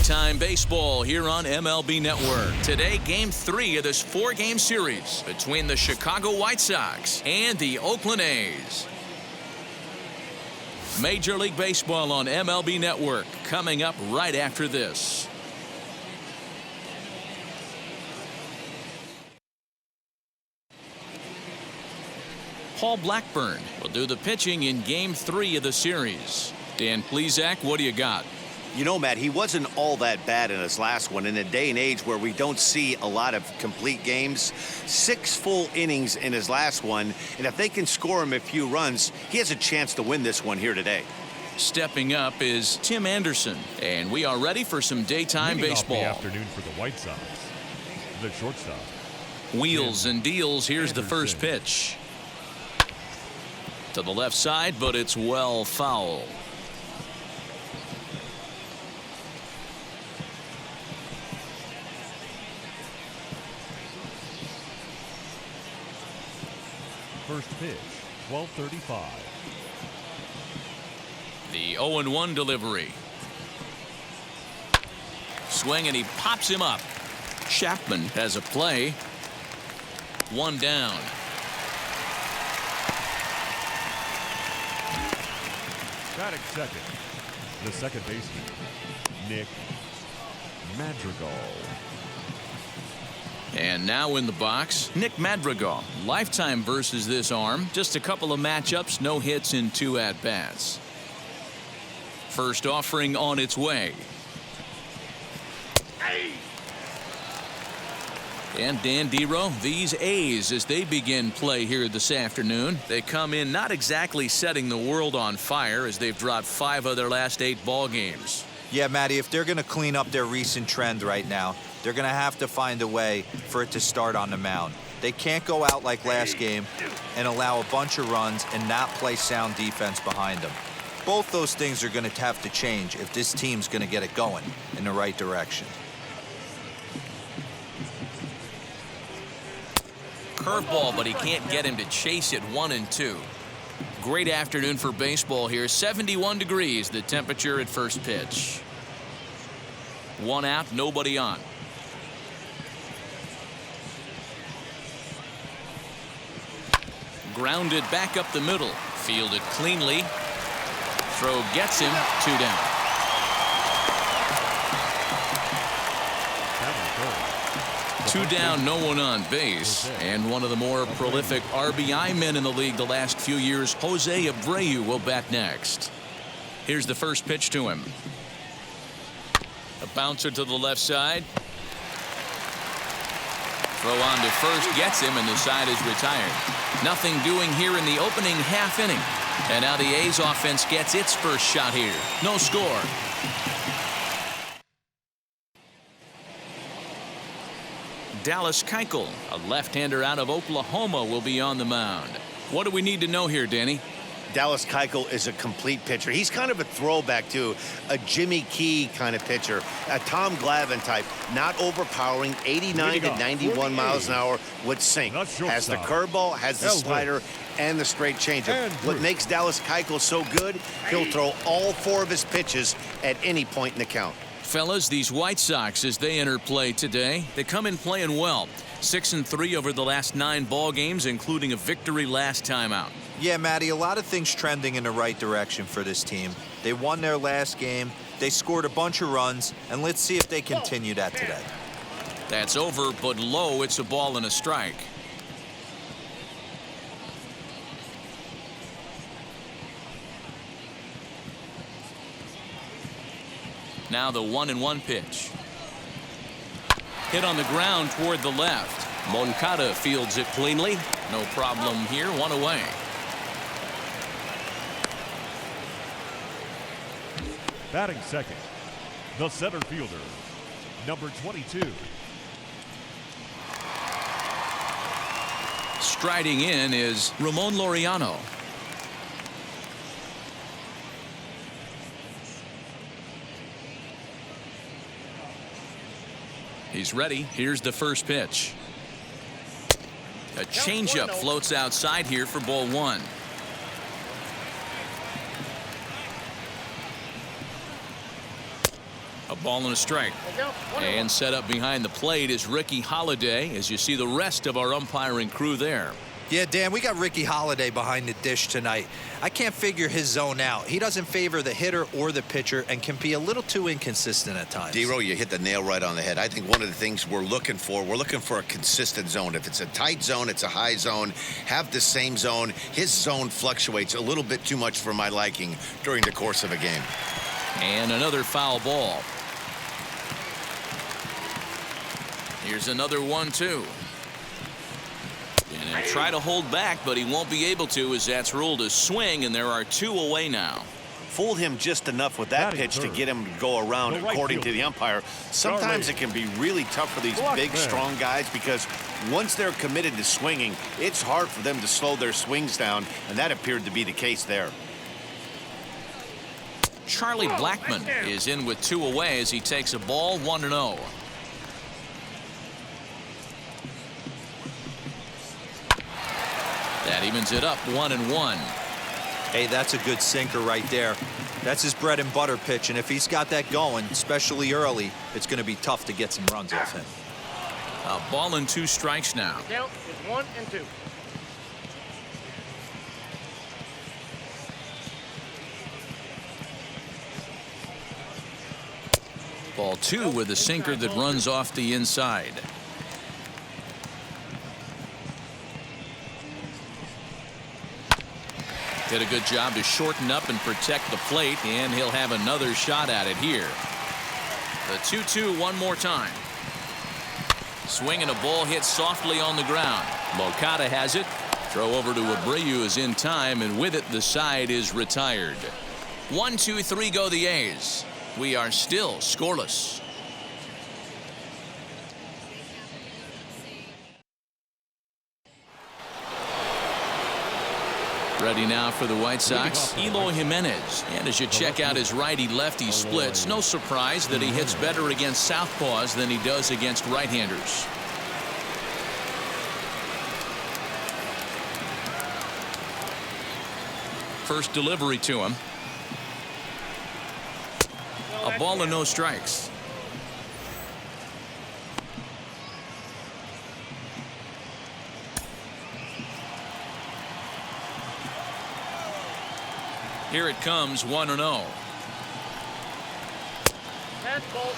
Daytime baseball here on MLB Network. Today, Game 3 of this 4-game series between the Chicago White Sox and the Oakland A's. Major League Baseball on MLB Network coming up right after this. Paul Blackburn will do the pitching in Game 3 of the series. Dan Plesac, what do you got? You know, Matt, he wasn't all that bad in his last one. In a day and age where we don't see a lot of complete games, 6 full innings in his last one, and if they can score him a few runs, he has a chance to win this one here today. Stepping up is Tim Anderson, and we are ready for some daytime baseball. Off the afternoon for the White Sox, the shortstop. Wheels and deals. Here's the first pitch. To the left side, but it's well foul. First pitch, 12:35. The 0-1 delivery. Swing, and he pops him up. Chapman has a play. 1 down. Batting second, the second baseman, Nick Madrigal. And now in the box, Nick Madrigal. Lifetime versus this arm. Just a couple of matchups, no hits in 2 at-bats. First offering on its way. And Dan Dero, these A's, as they begin play here this afternoon, they come in not exactly setting the world on fire, as they've dropped 5 of their last 8 ball games. Yeah, Matty, if they're going to clean up their recent trend right now, they're going to have to find a way for it to start on the mound. They can't go out like last game and allow a bunch of runs and not play sound defense behind them. Both those things are going to have to change if this team's going to get it going in the right direction. Curveball, but he can't get him to chase it. 1-2. Great afternoon for baseball here. 71 degrees, the temperature at first pitch. 1 out, nobody on. Grounded back up the middle. Fielded cleanly. Throw gets him. 2 down. 2 down, no one on base. And one of the more prolific RBI men in the league the last few years, Jose Abreu, will bat next. Here's the first pitch to him. A bouncer to the left side. Throw on to first, gets him, and the side is retired. Nothing doing here in the opening half inning. And now the A's offense gets its first shot here. No score. Dallas Keuchel, a left-hander out of Oklahoma, will be on the mound. What do we need to know here, Danny? Dallas Keuchel is a complete pitcher. He's kind of a throwback to a Jimmy Key kind of pitcher, a Tom Glavine type, not overpowering, 89 to 91 miles an hour with sink. Has the curveball, has the slider, and the straight changeup. What makes Dallas Keuchel so good, he'll throw all 4 of his pitches at any point in the count. Fellas, these White Sox, as they enter play today, they come in playing well. 6-3 over the last 9 ball games, including a victory last time out. Yeah, Matty, a lot of things trending in the right direction for this team. They won their last game, they scored a bunch of runs, and let's see if they continue that today. That's over, but low. It's a ball and a strike. Now the 1-1 pitch. Hit on the ground toward the left. Moncada fields it cleanly. No problem here. 1 away. Batting second, the center fielder, number 22. Striding in is Ramon Loriano. He's ready. Here's the first pitch. A changeup floats outside here for ball 1. A ball and a strike. And set up behind the plate is Ricky Holiday, as you see the rest of our umpiring crew there. Yeah, Dan, we got Ricky Holiday behind the dish tonight. I can't figure his zone out. He doesn't favor the hitter or the pitcher and can be a little too inconsistent at times. D-Row, you hit the nail right on the head. I think one of the things we're looking for a consistent zone. If it's a tight zone, it's a high zone. Have the same zone. His zone fluctuates a little bit too much for my liking during the course of a game. And another foul ball. Here's another 1-2. And he'll try to hold back, but he won't be able to, as that's ruled a swing, and there are 2 away now. Fooled him just enough with that pitch to get him to go around, according to the umpire. Sometimes it can be really tough for these big, strong guys, because once they're committed to swinging, it's hard for them to slow their swings down, and that appeared to be the case there. Charlie Blackmon is in with 2 away as he takes a ball, 1-0. That evens it up, 1-1. Hey, that's a good sinker right there. That's his bread and butter pitch, and if he's got that going, especially early, it's going to be tough to get some runs off him. A ball and 2 strikes now. Count is 1 and 2. Ball 2 with a sinker that runs off the inside. Did a good job to shorten up and protect the plate, and he'll have another shot at it here. The 2-2 one more time. Swing and a ball hit softly on the ground. Moncada has it. Throw over to Abreu is in time, and with it the side is retired. 1-2-3 go the A's. We are still scoreless. Ready now for the White Sox, Eloy Jimenez. And as you check out his righty-lefty splits, no surprise that he hits better against southpaws than he does against right-handers. First delivery to him. A ball and no strikes. Here it comes, 1-0. That's ball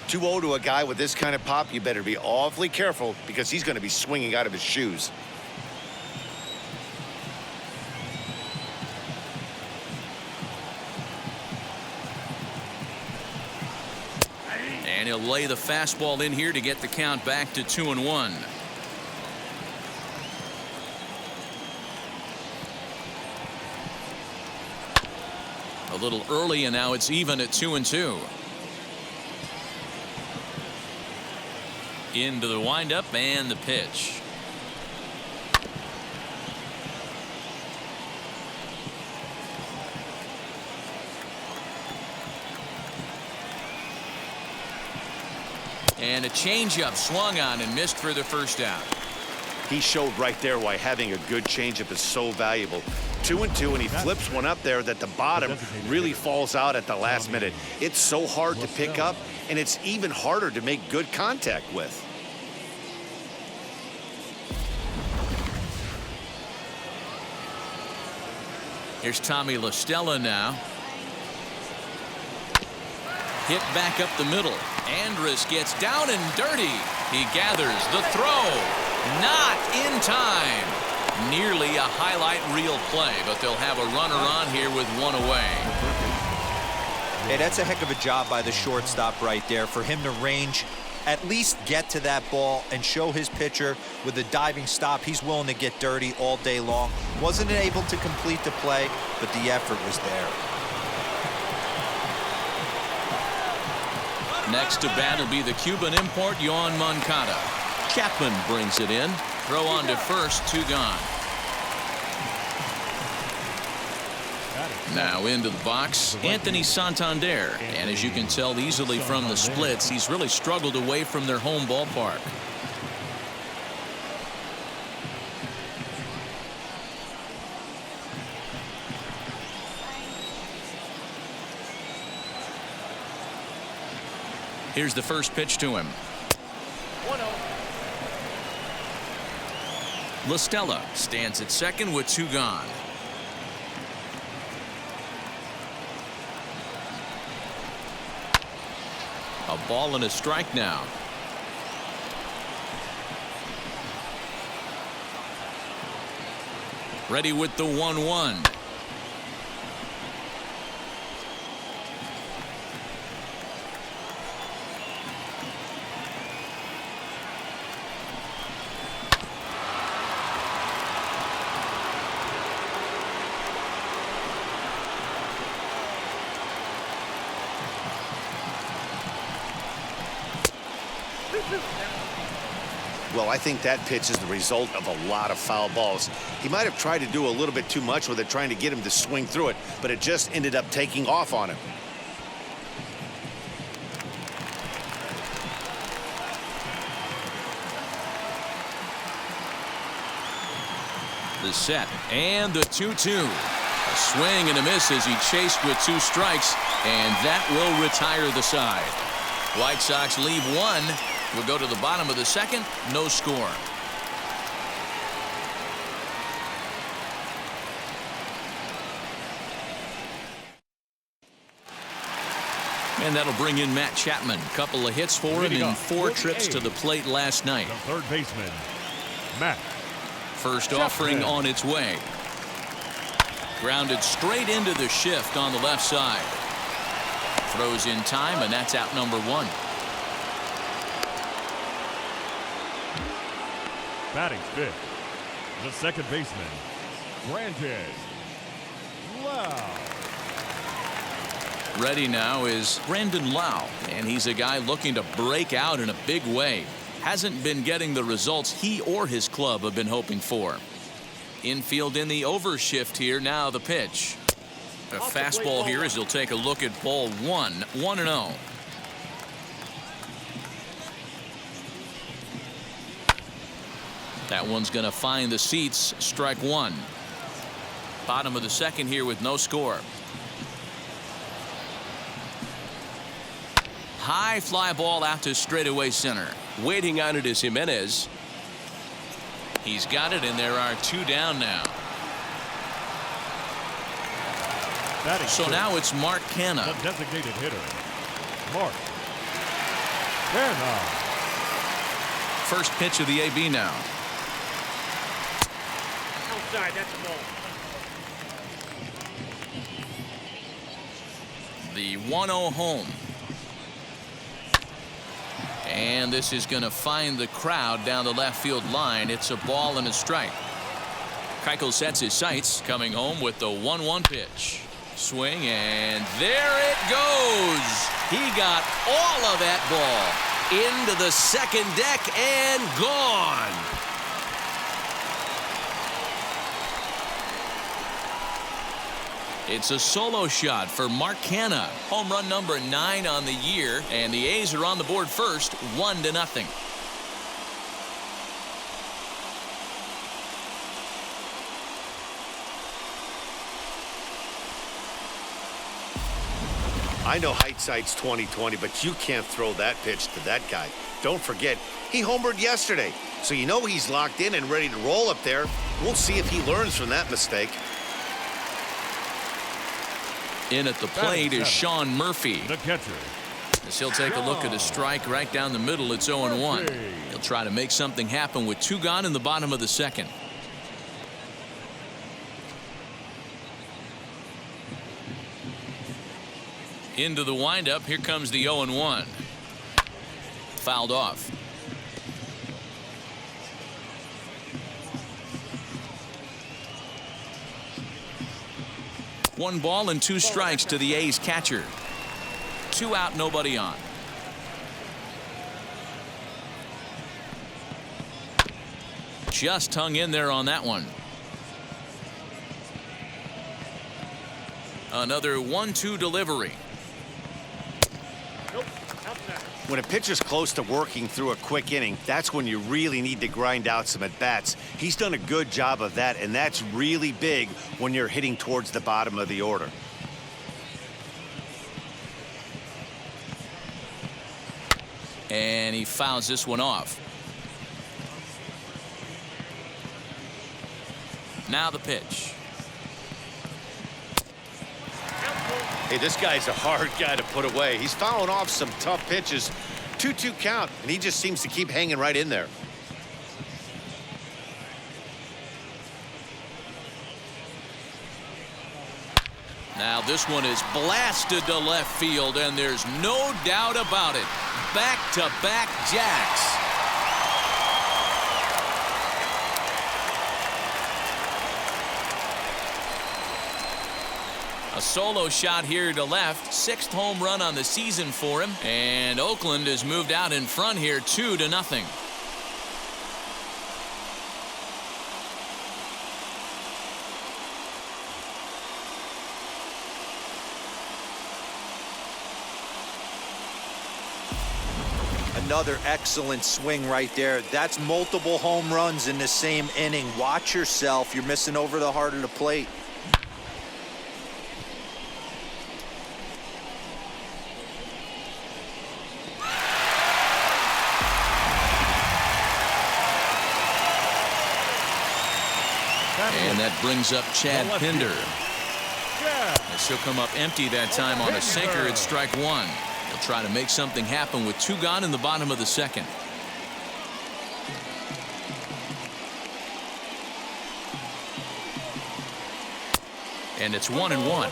2. 2-0 to a guy with this kind of pop, you better be awfully careful, because he's going to be swinging out of his shoes. And he'll lay the fastball in here to get the count back to 2-1. A little early, and now it's even at 2-2. Into the windup and the pitch. And a changeup swung on and missed for the first out. He showed right there why having a good changeup is so valuable. 2-2, and he flips one up there that the bottom really falls out at the last minute. It's so hard to pick up, and it's even harder to make good contact with. Here's Tommy La Stella now. Hit back up the middle. Andrus gets down and dirty. He gathers the throw. Not in time. Nearly a highlight reel play, but they'll have a runner on here with one away. Hey, that's a heck of a job by the shortstop right there for him to range, at least get to that ball and show his pitcher with a diving stop. He's willing to get dirty all day long. Wasn't able to complete the play, but the effort was there. Next to bat will be the Cuban import, Yoan Moncada. Chapman brings it in. Throw on to first, 2 gone. Now into the box, Anthony Santander. And as you can tell easily from the splits, he's really struggled away from their home ballpark. Here's the first pitch to him. 1-0. La Stella stands at second with 2 gone. A ball and a strike now. Ready with the 1-1. Well, I think that pitch is the result of a lot of foul balls. He might have tried to do a little bit too much with it, trying to get him to swing through it, but it just ended up taking off on him. The set and the 2-2. A swing and a miss as he chased with 2 strikes, and that will retire the side. White Sox leave 1. We'll go to the bottom of the second. No score. And that'll bring in Matt Chapman. Couple of hits for him in 4 trips to the plate last night. The third baseman, Matt. First Chapman. offering on its way. Grounded straight into the shift on the left side. Throws in time, and that's out number 1. Batting fifth, the second baseman, Brandon Lau. Ready now is Brandon Lau, and he's a guy looking to break out in a big way. Hasn't been getting the results he or his club have been hoping for. Infield in the overshift here. Now the pitch. A fastball here as he'll take a look at ball 1. 1-0. That one's going to find the seats. Strike 1. Bottom of the second here with no score. High fly ball out to straightaway center. Waiting on it is Jimenez. He's got it, and there are 2 down now. So now it's Mark Canha. The designated hitter, Mark Canha. First pitch of the AB now. Outside, that's a ball. The 1-0 home. And this is going to find the crowd down the left field line. It's a ball and a strike. Keuchel sets his sights, coming home with the 1-1 pitch. Swing, and there it goes. He got all of that ball into the second deck and gone. It's a solo shot for Mark Canha. Home run number 9 on the year, and the A's are on the board first, 1-0. I know hindsight's 20/20, but you can't throw that pitch to that guy. Don't forget, he homered yesterday, so you know he's locked in and ready to roll up there. We'll see if he learns from that mistake. In at the plate is Shawn Murphy. The catcher. As he'll take a look at a strike right down the middle. It's 0-1. He'll try to make something happen with 2 gone in the bottom of the second. Into the windup. Here comes the 0-1. Fouled off. One ball and 2 strikes to the A's catcher. 2 out, nobody on. Just hung in there on that one. Another 1-2 delivery. Nope, outside. When a pitcher's close to working through a quick inning, that's when you really need to grind out some at-bats. He's done a good job of that, and that's really big when you're hitting towards the bottom of the order. And he fouls this one off. Now the pitch. Hey, this guy's a hard guy to put away. He's fouling off some tough pitches. 2-2 count, and he just seems to keep hanging right in there. Now this one is blasted to left field, and there's no doubt about it. Back-to-back jacks. A solo shot here to left. 6th home run on the season for him. And Oakland has moved out in front here 2-0. Another excellent swing right there. That's multiple home runs in the same inning. Watch yourself. You're missing over the heart of the plate. And that brings up Chad Pinder. As he'll come up empty that time on a sinker at strike one. He'll try to make something happen with 2 gone in the bottom of the 2nd. And it's 1-1.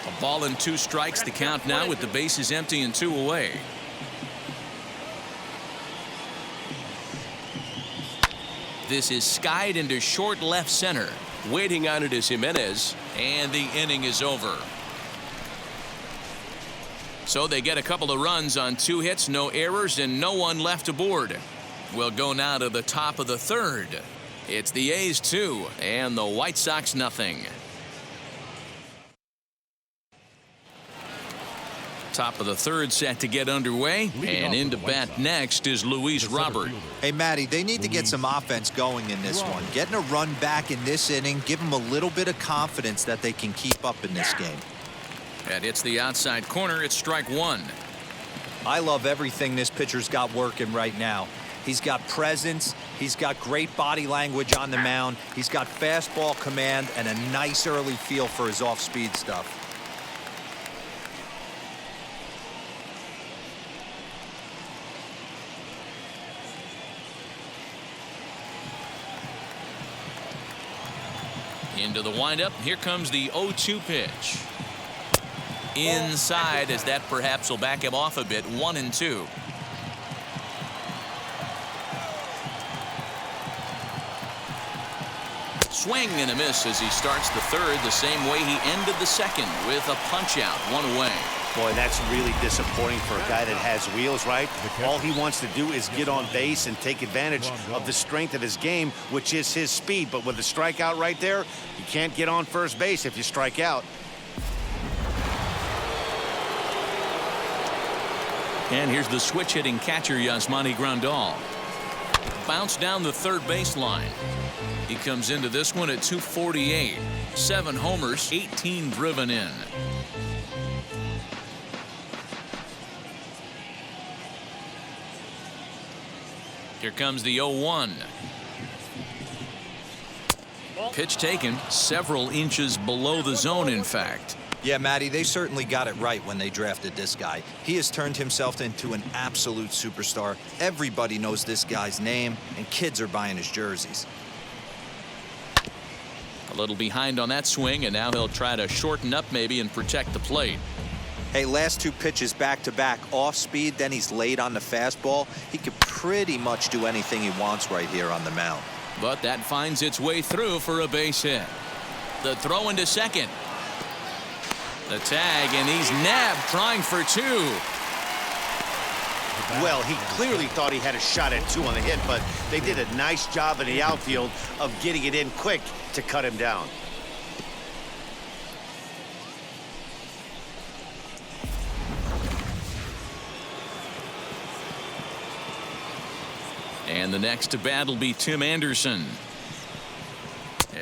A ball and 2 strikes, the count now with the bases empty and 2 away. This is skied into short left center. Waiting on it is Jimenez, and the inning is over. So they get a couple of runs on 2 hits, no errors, and no one left aboard. We'll go now to the top of the 3rd. It's the A's 2 and the White Sox nothing. Top of the 3rd set to get underway, and in to bat next is Luis Robert. Hey, Matty, they need to get some offense going in this one. Getting a run back in this inning, give them a little bit of confidence that they can keep up in this game. That hits the outside corner. It's strike 1. I love everything this pitcher's got working right now. He's got presence. He's got great body language on the mound. He's got fastball command and a nice early feel for his off-speed stuff. Into the windup. Here comes the 0-2 pitch. Inside, as that perhaps will back him off a bit. 1-2. Swing and a miss as he starts the 3rd the same way he ended the 2nd with a punch out, 1 away. Boy, that's really disappointing for a guy that has wheels, right? All he wants to do is get on base and take advantage of the strength of his game, which is his speed. But with the strikeout right there, you can't get on first base if you strike out. And here's the switch hitting catcher, Yasmani Grandal. Bounce down the 3rd baseline. He comes into this one at 248. 7 homers, 18 driven in. Here comes the 0-1. Pitch taken several inches below the zone, in fact. Yeah, Matty, they certainly got it right when they drafted this guy. He has turned himself into an absolute superstar. Everybody knows this guy's name, and kids are buying his jerseys. A little behind on that swing, and now he'll try to shorten up maybe and protect the plate. Hey, last 2 pitches back-to-back off speed, then he's late on the fastball. He could pretty much do anything he wants right here on the mound. But that finds its way through for a base hit. The throw into second. The tag, and he's nabbed trying for 2. Well, he clearly thought he had a shot at 2 on the hit, but they did a nice job in the outfield of getting it in quick to cut him down. And the next to bat will be Tim Anderson.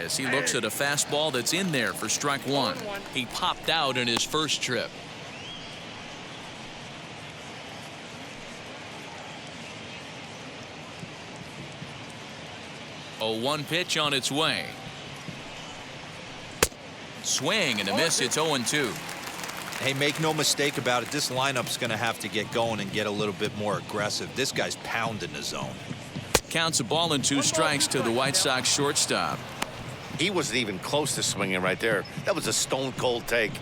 as he looks at a fastball that's in there for strike one. He popped out in his first trip. 0-1 pitch on its way. Swing and a miss. It's 0-2. Hey, make no mistake about it, this lineup's going to have to get going and get a little bit more aggressive. This guy's pounding the zone. Counts a ball and 2 strikes to the White Sox shortstop. He wasn't even close to swinging right there. That was a stone cold take.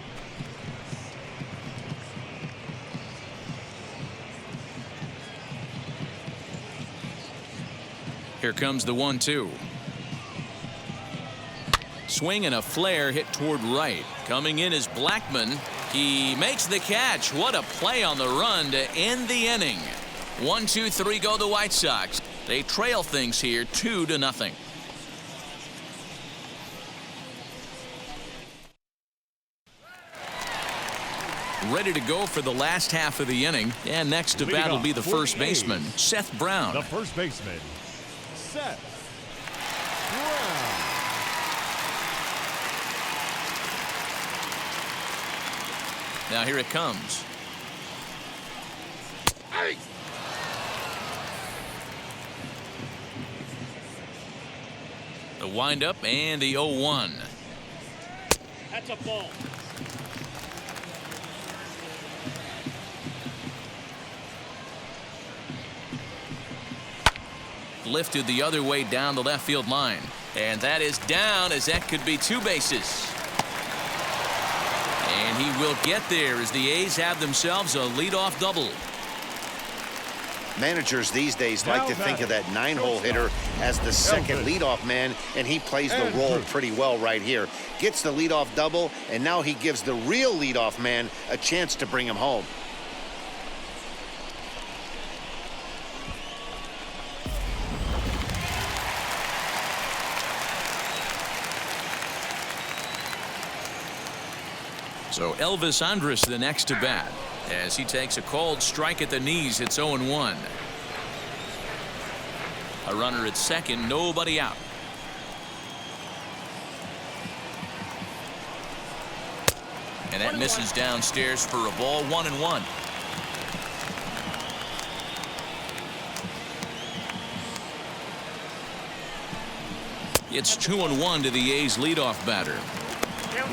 Here comes the 1-2. Swing and a flare hit toward right. Coming in is Blackman. He makes the catch. What a play on the run to end the inning. 1-2-3 go the White Sox. They trail things here 2-0. Ready to go for the last half of the inning. And next to bat will be the first baseman, Seth Brown. The first baseman, Seth Brown. Now here it comes. The windup and the 0-1. That's a ball. Lifted the other way down the left field line. And that is down, as that could be 2 bases. And he will get there as the A's have themselves a leadoff double. Managers these days like to think of that 9-hole hitter as the second leadoff man, and he plays the role pretty well right here. Gets the leadoff double, and now he gives the real leadoff man a chance to bring him home. So Elvis Andrus the next to bat as he takes a cold strike at the knees. It's 0-1. A runner at second, nobody out. And that misses downstairs for a ball. 1-1. It's 2-1 to the A's leadoff batter.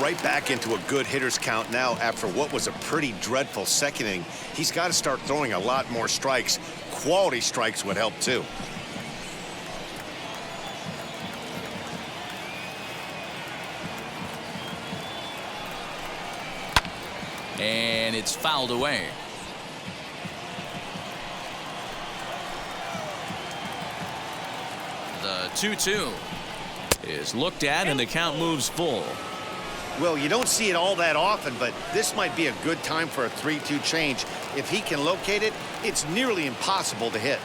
Right back into a good hitter's count now after what was a pretty dreadful second inning. He's got to start throwing a lot more strikes. Quality strikes would help too. And it's fouled away. The 2-2 is looked at and the count moves full. Well, you don't see it all that often, but this might be a good time for a 3-2 change. If he can locate it, it's nearly impossible to hit.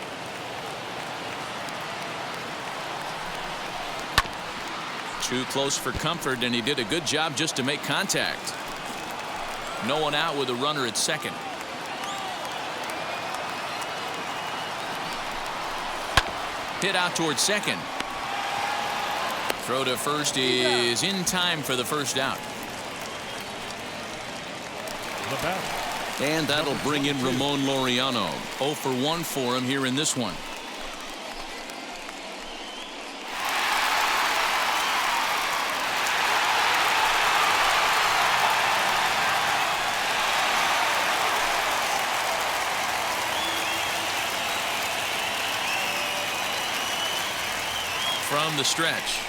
Too close for comfort, and he did a good job just to make contact. No one out with a runner at second. Hit out towards second. Throw to first is in time for the first out. And that'll bring in Ramon Loriano. 0 for 1 for him here in this one. From the stretch.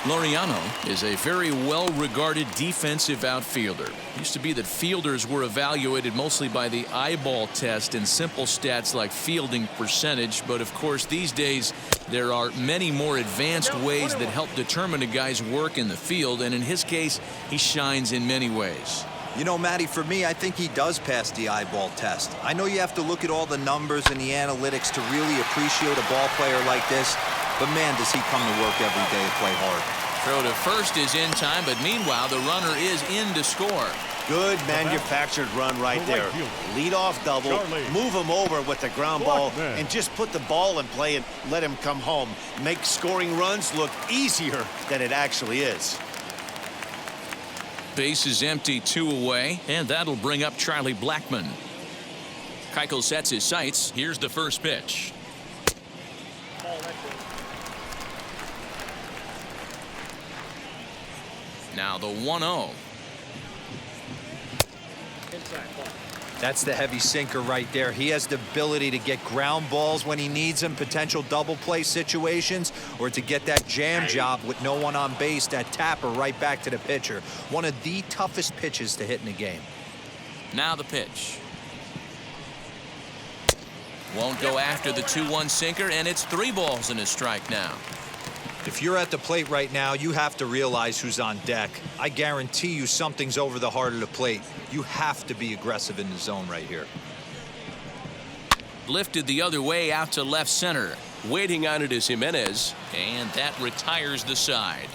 Loriano is a very well-regarded defensive outfielder. Used to be that fielders were evaluated mostly by the eyeball test and simple stats like fielding percentage, but of course these days there are many more advanced ways that help determine a guy's work in the field, and in his case he shines in many ways. You know, Matty, for me, I think he does pass the eyeball test. I know you have to look at all the numbers and the analytics to really appreciate a ball player like this, but man, does he come to work every day to play hard. Throw to first is in time, but meanwhile the runner is in to score. Good manufactured run right there. Lead off double, move him over with the ground ball, and just put the ball in play and let him come home. Make scoring runs look easier than it actually is. Base is empty, 2 away, and that'll bring up Charlie Blackmon. Keuchel sets his sights. Here's the first pitch. Now the 1-0. That's the heavy sinker right there. He has the ability to get ground balls when he needs them, potential double play situations, or to get that jam job with no one on base, that tapper right back to the pitcher. One of the toughest pitches to hit in the game. Now the pitch. Won't go after the 2-1 sinker, and it's 3 balls and a strike now. If you're at the plate right now, you have to realize who's on deck. I guarantee you something's over the heart of the plate. You have to be aggressive in the zone right here. Lifted the other way out to left center. Waiting on it is Jimenez, and that retires the side.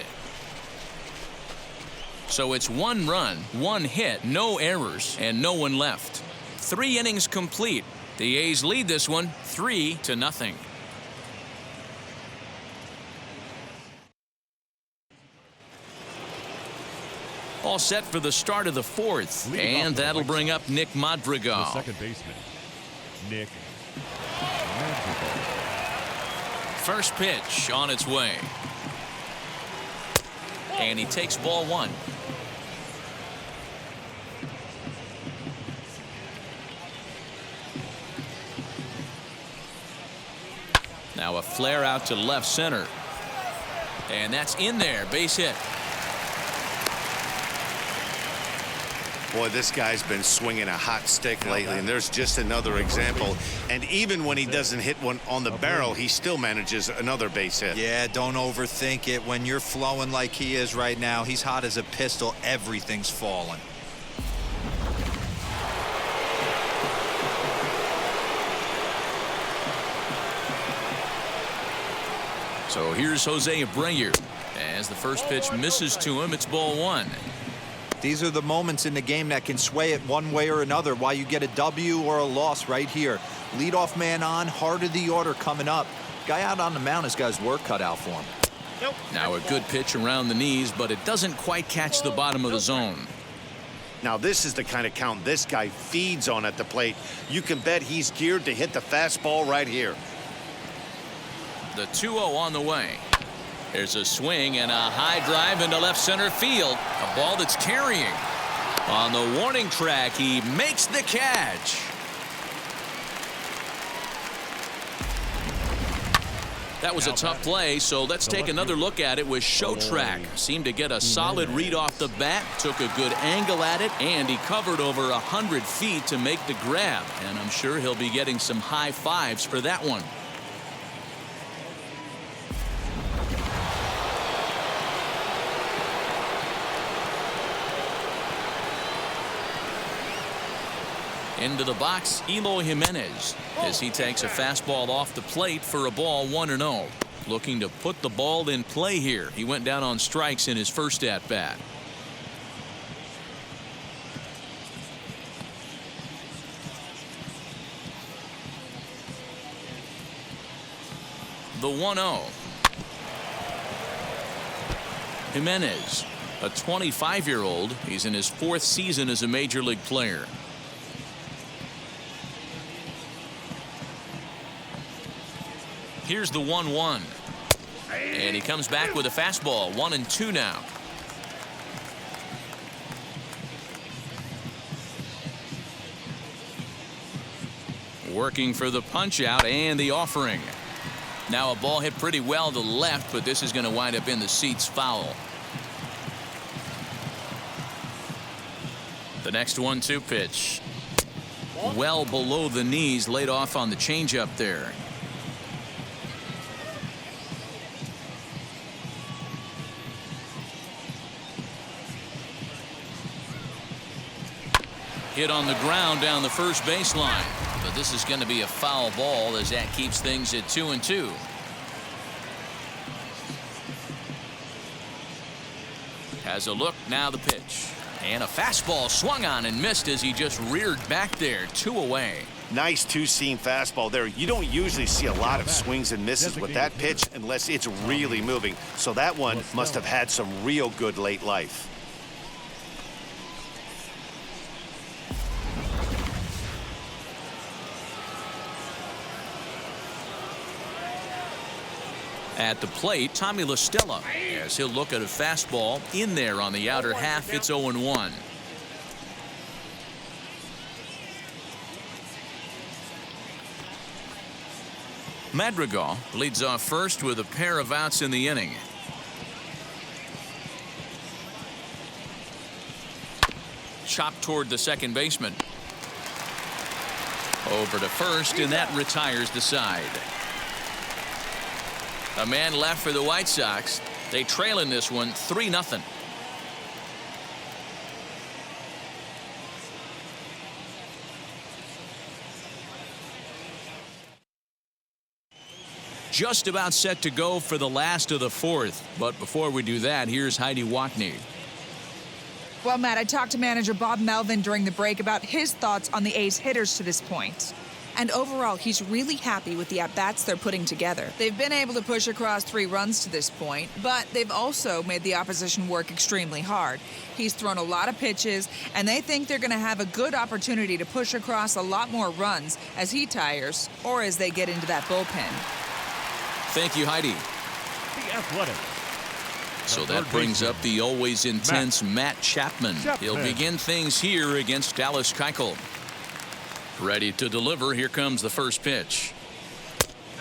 So it's 1 run, 1 hit, no errors, and no one left. 3 innings complete. The A's lead this one 3-0. All set for the start of the 4th, and that'll bring up Nick Madrigal. The second baseman, Nick Madrigal. First pitch on its way. And he takes ball 1. Now a flare out to left center. And that's in there, base hit. Boy, this guy's been swinging a hot stick lately, and there's just another example. And even when he doesn't hit one on the barrel, he still manages another base hit. Yeah, don't overthink it. When you're flowing like he is right now, he's hot as a pistol. Everything's falling. So here's Jose Abreu. As the first pitch misses to him, it's ball 1. These are the moments in the game that can sway it one way or another. Why you get a W or a loss right here. Leadoff man on, heart of the order coming up. Guy out on the mound has got his work cut out for him. Now a good pitch around the knees, but it doesn't quite catch the bottom of the zone. Now this is the kind of count this guy feeds on at the plate. You can bet he's geared to hit the fastball right here. The 2-0 on the way. There's a swing and a high drive into left center field. A ball that's carrying. On the warning track, he makes the catch. That was a tough play, so let's take another look at it with Show Track. Seemed to get a solid read off the bat, took a good angle at it, and he covered over 100 feet to make the grab. And I'm sure he'll be getting some high fives for that one. Into the box, Eloy Jimenez, as he takes a fastball off the plate for a ball 1-0. Looking to put the ball in play here. He went down on strikes in his first at bat. The 1-0. Jimenez, a 25-year-old. He's in his 4th season as a major league player. Here's the 1-1. And he comes back with a fastball. 1-2 now. Working for the punch out and the offering. Now a ball hit pretty well to left, but this is going to wind up in the seats foul. The next 1-2 pitch. Well below the knees, laid off on the changeup there. Hit on the ground down the first baseline, but this is going to be a foul ball as that keeps things at 2-2. Has a look, now the pitch. And a fastball swung on and missed as he just reared back there, 2 away. Nice two-seam fastball there. You don't usually see a lot of swings and misses with that pitch unless it's really moving. So that one must have had some real good late life. At the plate, Tommy La Stella, as he'll look at a fastball in there on the outer half. It's 0-1. Madrigal leads off first with a pair of outs in the inning. Chopped toward the second baseman. Over to first, and that retires the side. A man left for the White Sox. They trail in this one 3-0. Just about set to go for the last of the fourth. But before we do that, here's Heidi Watney. Well, Matt, I talked to manager Bob Melvin during the break about his thoughts on the A's hitters to this point. And overall, he's really happy with the at-bats they're putting together. They've been able to push across 3 runs to this point, but they've also made the opposition work extremely hard. He's thrown a lot of pitches, and they think they're going to have a good opportunity to push across a lot more runs as he tires or as they get into that bullpen. Thank you, Heidi. The Athletic. So that brings up the always intense Matt Chapman. He'll begin things here against Dallas Keuchel. Ready to deliver. Here comes the first pitch.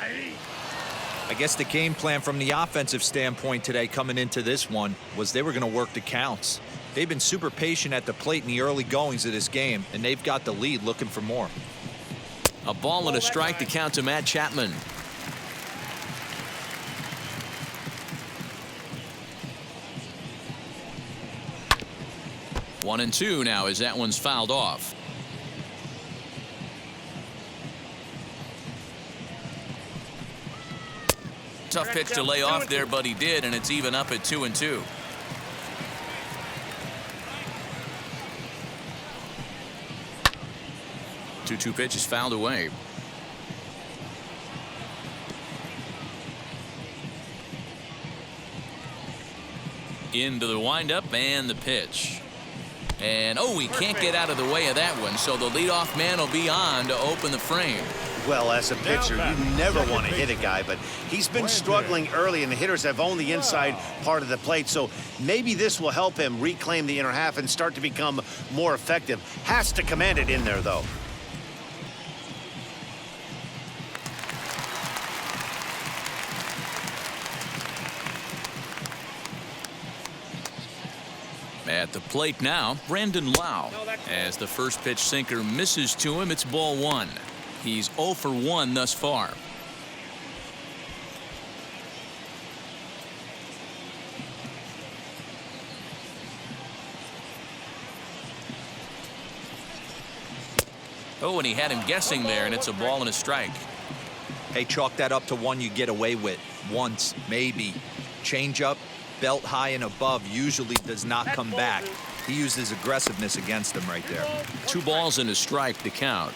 I guess the game plan from the offensive standpoint today coming into this one was they were going to work the counts. They've been super patient at the plate in the early goings of this game, and they've got the lead looking for more. A ball and a strike to count to Matt Chapman. One and two now as that one's fouled off. Tough pitch to lay off there, but he did, and it's even up at 2-2. Two pitch is fouled away. Into the windup and the pitch. And he can't get out of the way of that one, so the leadoff man will be on to open the frame. Well, as a pitcher, you never want to hit a guy, but he's been struggling early, and the hitters have owned the inside part of the plate, so maybe this will help him reclaim the inner half and start to become more effective. Has to command it in there, though. At the plate now, Brandon Lau. As the first pitch sinker misses to him, it's ball 1. He's 0 for 1 thus far. And he had him guessing there, and it's a ball and a strike. Hey, chalk that up to one you get away with once, maybe. Change up, belt high and above usually does not come back. He used his aggressiveness against him right there. 2 balls and a strike to count.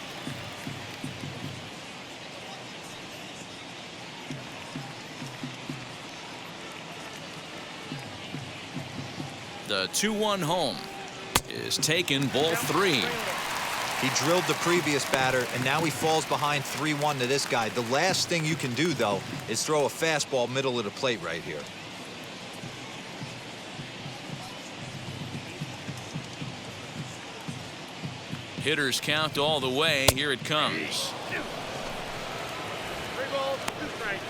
The 2-1 home is taken, ball 3. He drilled the previous batter, and now he falls behind 3-1 to this guy. The last thing you can do, though, is throw a fastball middle of the plate right here. Hitters count all the way. Here it comes. 3 balls, 2 strikes.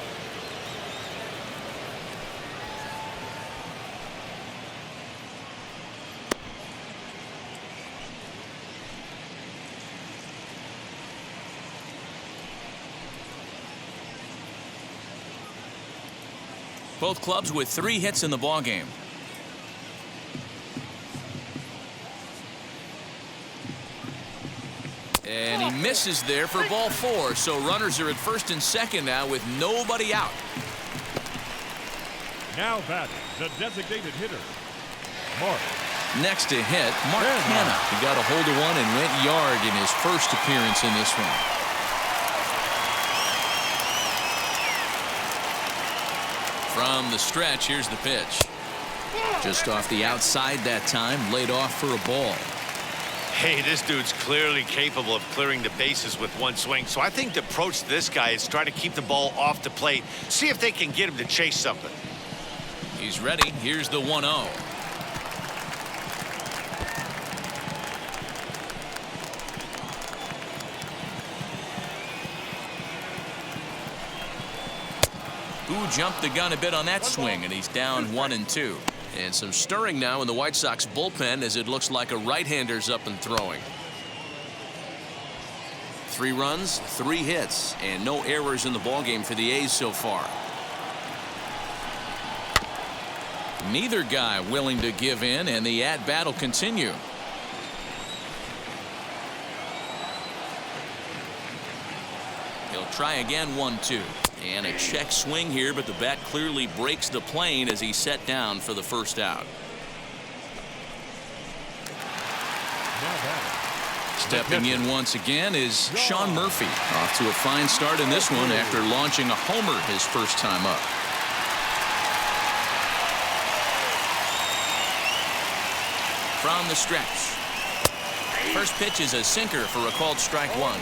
Both clubs with 3 hits in the ballgame. And he misses there for ball 4. So runners are at first and second now with nobody out. Now batting, the designated hitter, Mark. Next to hit, Mark Hanna. Hanna. He got a hold of one and went yard in his first appearance in this one. From the stretch, here's the pitch. Just off the outside that time, laid off for a ball. Hey, this dude's clearly capable of clearing the bases with one swing. So I think the approach to this guy is try to keep the ball off the plate. See if they can get him to chase something. He's ready. Here's the 1-0. Who jumped the gun a bit on that swing, and he's down 1-2. And some stirring now in the White Sox bullpen as it looks like a right-hander's up and throwing. 3 runs, 3 hits, and no errors in the ballgame for the A's so far. Neither guy willing to give in, and the at-bat will continue. He'll try again, 1-2. And a check swing here, but the bat clearly breaks the plane as he's set down for the first out. Stepping in once again is Shawn Murphy. Off to a fine start in this one after launching a homer his first time up. From the stretch. First pitch is a sinker for a called strike 1.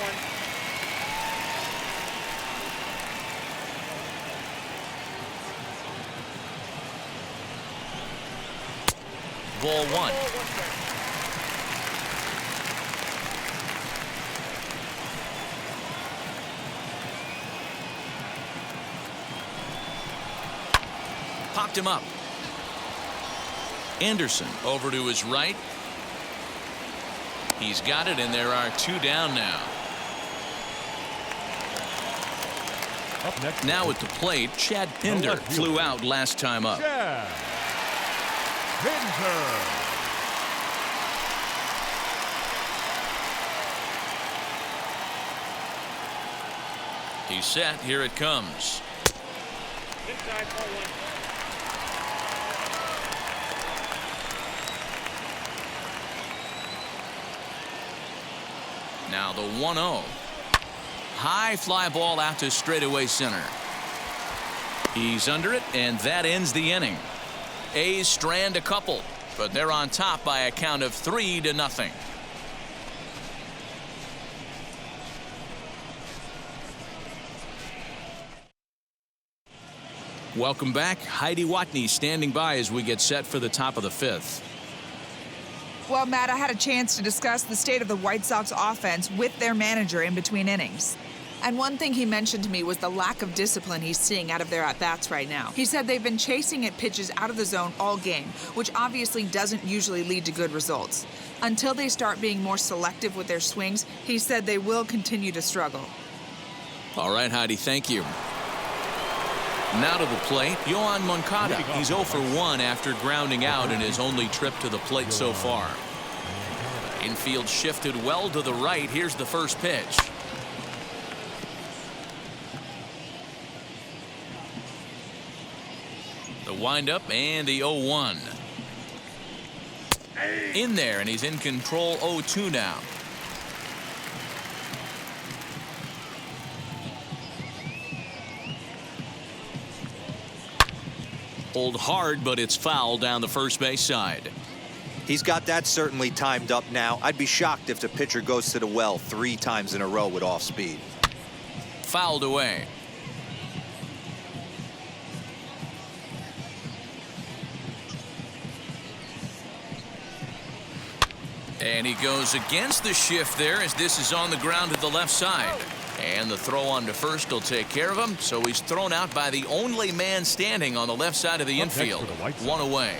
Ball 1. Popped him up. Anderson over to his right. He's got it, and there are 2 down now. Up next. Now at the plate, Chad Pinder flew out last time up. Chad Pinder. He's set. Here it comes. Inside, ball 1. Now the 1-0. High fly ball out to straightaway center. He's under it, and that ends the inning. A's strand a couple, but they're on top by a count of 3-0. Welcome back. Heidi Watney standing by as we get set for the top of the 5th. Well, Matt, I had a chance to discuss the state of the White Sox offense with their manager in between innings. And one thing he mentioned to me was the lack of discipline he's seeing out of their at-bats right now. He said they've been chasing at pitches out of the zone all game, which obviously doesn't usually lead to good results. Until they start being more selective with their swings, he said they will continue to struggle. All right, Heidi, thank you. Now to the plate, Yohan Moncada. He's 0 for 1 after grounding out in his only trip to the plate so far. Infield shifted well to the right. Here's the first pitch. The windup and the 0-1. In there, and he's in control. 0-2 now. Hold hard, but it's foul down the first base side. He's got that certainly timed up now. I'd be shocked if the pitcher goes to the well 3 times in a row with off speed. Fouled away. And he goes against the shift there as this is on the ground to the left side. And the throw on to first will take care of him. So he's thrown out by the only man standing on the left side of the infield. 1 away.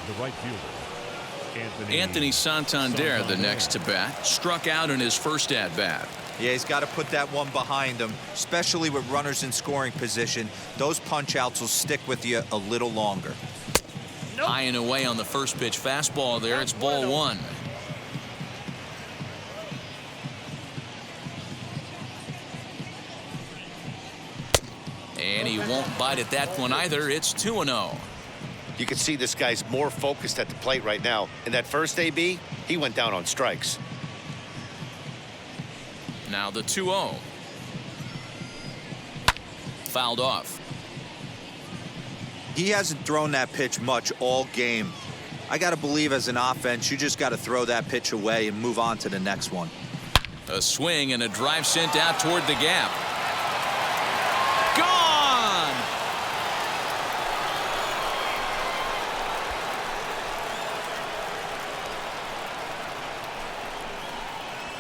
The right fielder, Anthony Santander, the next to bat, struck out in his first at-bat. Yeah, he's got to put that one behind him, especially with runners in scoring position. Those punch-outs will stick with you a little longer. High and away on the first pitch fastball there. It's ball 1. And he won't bite at that one either. It's 2-0. You can see this guy's more focused at the plate right now. In that first AB, he went down on strikes. Now the 2-0. Fouled off. He hasn't thrown that pitch much all game. I got to believe as an offense, you just got to throw that pitch away and move on to the next one. A swing and a drive sent out toward the gap. Gone!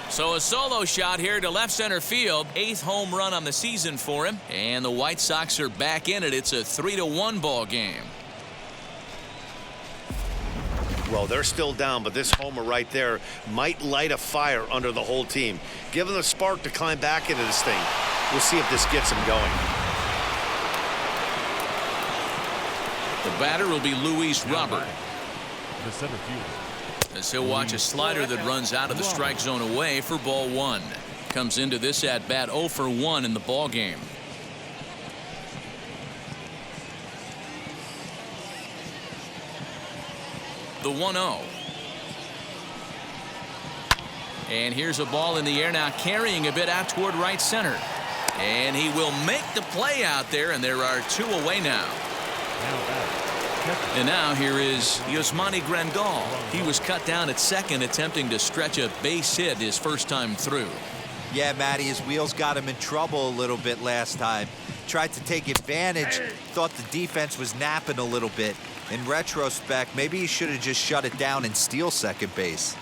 So a solo shot here to left center field. 8th home run on the season for him. And the White Sox are back in it. It's a 3-1 ball game. Well, they're still down, but this homer right there might light a fire under the whole team. Give them a spark to climb back into this thing. We'll see if this gets them going. The batter will be Luis Robert. The center fielder. As he'll watch a slider that runs out of the strike zone away for ball 1. Comes into this at bat 0 for 1 in the ball game. The 1-0. And here's a ball in the air now, carrying a bit out toward right center. And he will make the play out there, and there are 2 away now. And now here is Yasmani Grandal. He was cut down at second, attempting to stretch a base hit his first time through. Yeah, Matty, his wheels got him in trouble a little bit last time. Tried to take advantage, thought the defense was napping a little bit. In retrospect, maybe he should have just shut it down and steal second base.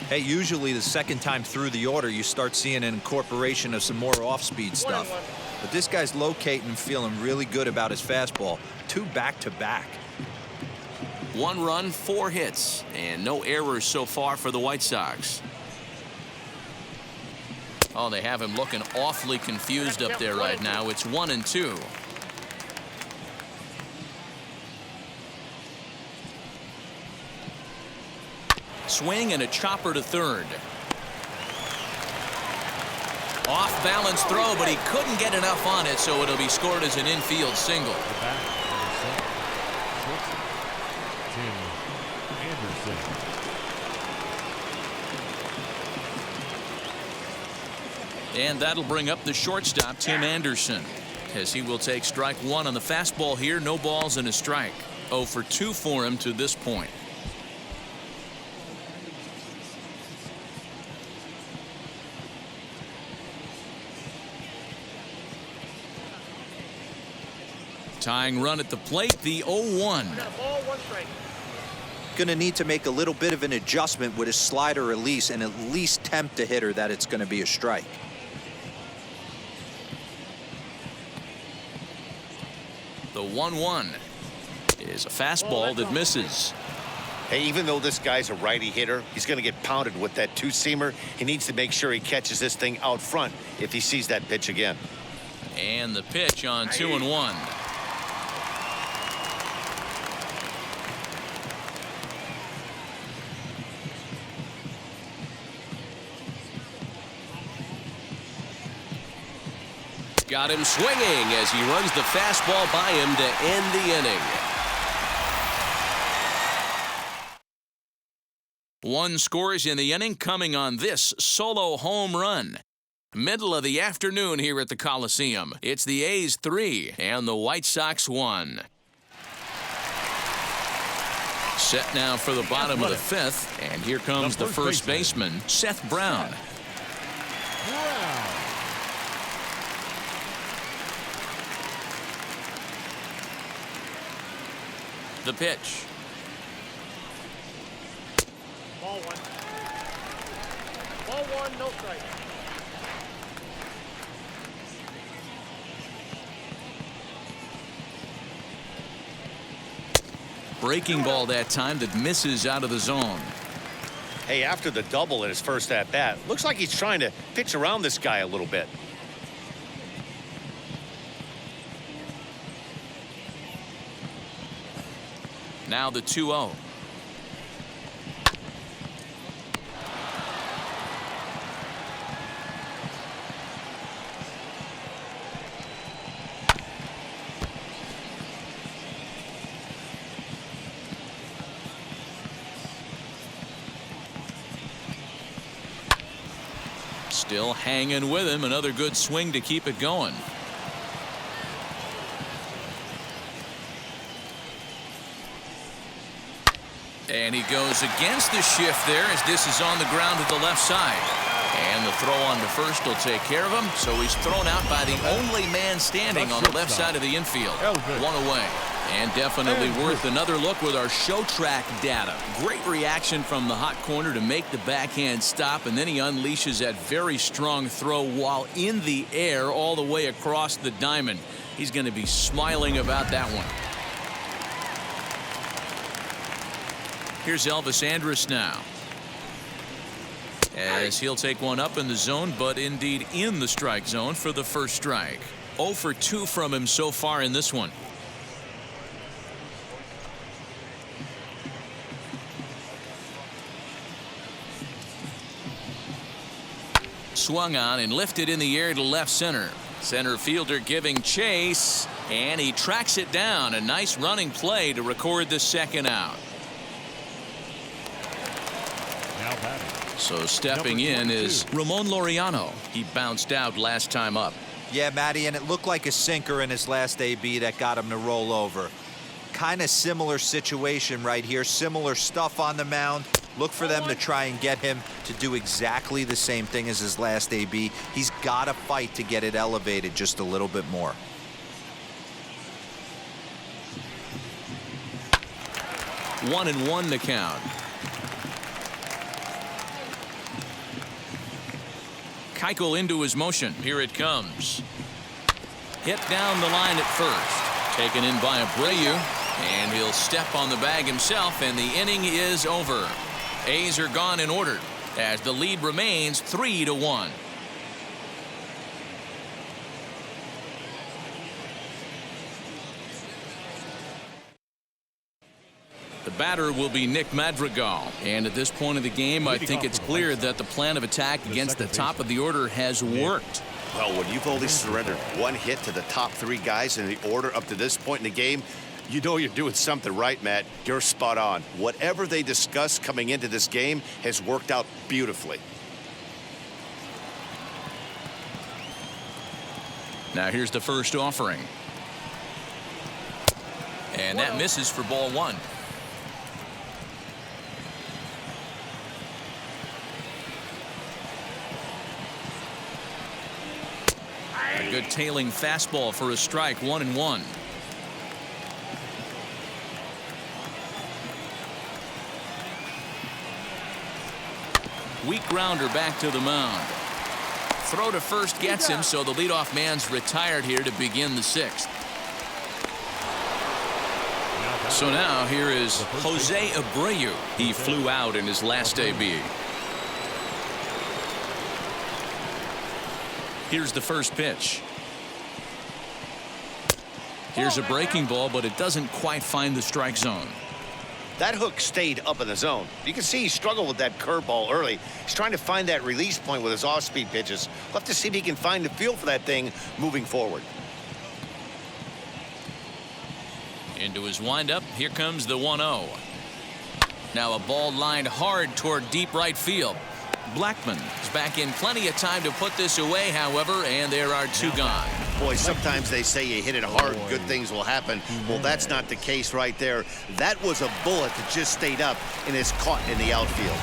Hey, usually the second time through the order, you start seeing an incorporation of some more off-speed stuff. But this guy's locating and feeling really good about his fastball. 2 back-to-back. 1 run, 4 hits, and no errors so far for the White Sox. Oh, they have him looking awfully confused up there right now. It's 1-2. Swing and a chopper to third. Off balance throw, but he couldn't get enough on it, so it'll be scored as an infield single. And that'll bring up the shortstop, Tim Anderson, as he will take strike 1 on the fastball here. No balls and a strike. 0 for 2 for him to this point. Tying run at the plate, the 0-1. Going to need to make a little bit of an adjustment with his slider release and at least tempt the hitter that it's going to be a strike. The 1-1 is a fastball that misses. Hey, even though this guy's a righty hitter, he's going to get pounded with that 2-seamer. He needs to make sure he catches this thing out front if he sees that pitch again. And the pitch on 2-1. Got him swinging as he runs the fastball by him to end the inning. 1 scores in the inning, coming on this solo home run. Middle of the afternoon here at the Coliseum. It's the A's 3 and the White Sox 1. Set now for the bottom of the 5th, and here comes the first baseman, Seth Brown. The pitch. Ball 1. Ball 1, no strike. Breaking ball that time that misses out of the zone. Hey, after the double in his first at-bat, looks like he's trying to pitch around this guy a little bit. Now the 2-0. Still hanging with him. Another good swing to keep it going. And he goes against the shift there as this is on the ground at the left side. And the throw on to first will take care of him. So he's thrown out by the only man standing on the left side of the infield. One away. And definitely worth another look with our show track data. Great reaction from the hot corner to make the backhand stop, and then he unleashes that very strong throw while in the air all the way across the diamond. He's going to be smiling about that one. Here's Elvis Andrus now, as he'll take one up in the zone, but indeed in the strike zone for the first strike. 0 for 2 from him so far in this one. Swung on and lifted in the air to left center. Center fielder giving chase, and he tracks it down. A nice running play to record the second out. So stepping in is Ramon Loriano. He bounced out last time up. Yeah, Matty, and it looked like a sinker in his last AB that got him to roll over. Kind of similar situation right here. Similar stuff on the mound. Look for them to try and get him to do exactly the same thing as his last AB. He's got to fight to get it elevated just a little bit more. One and one to count. Keuchel into his motion. Here it comes. Hit down the line at first. Taken in by Abreu, and he'll step on the bag himself, and the inning is over. A's are gone in order as the lead remains 3-1. The batter will be Nick Madrigal, and at this point of the game I think it's clear that the plan of attack against the top of the order has worked. Well, when you've only surrendered one hit to the top three guys in the order up to this point in the game, you know you're doing something right, Matt. You're spot on. Whatever they discussed coming into this game has worked out beautifully. Now here's the first offering. And that misses for ball one. A good tailing fastball for a strike. 1-1. Weak grounder back to the mound. Throw to first gets him, so the leadoff man's retired here to begin the sixth. So now here is Jose Abreu. He flew out in his last AB. Here's the first pitch. Here's a breaking ball, but it doesn't quite find the strike zone. That hook stayed up in the zone. You can see he struggled with that curveball early. He's trying to find that release point with his off-speed pitches. We'll have to see if he can find the feel for that thing moving forward. Into his windup. Here comes the 1-0. Now a ball lined hard toward deep right field. Blackman is back in plenty of time to put this away, however, and there are two gone. Boy, sometimes they say you hit it hard, good things will happen. Well, that's not the case right there. That was a bullet that just stayed up and is caught in the outfield.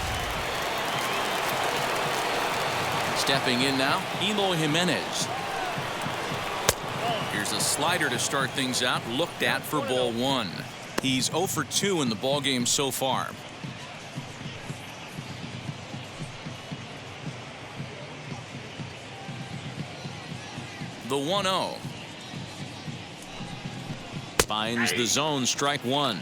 Stepping in now, Eloy Jimenez. Here's a slider to start things out, looked at for ball one. He's 0 for 2 in the ballgame so far. The 1-0. Finds the zone, strike one.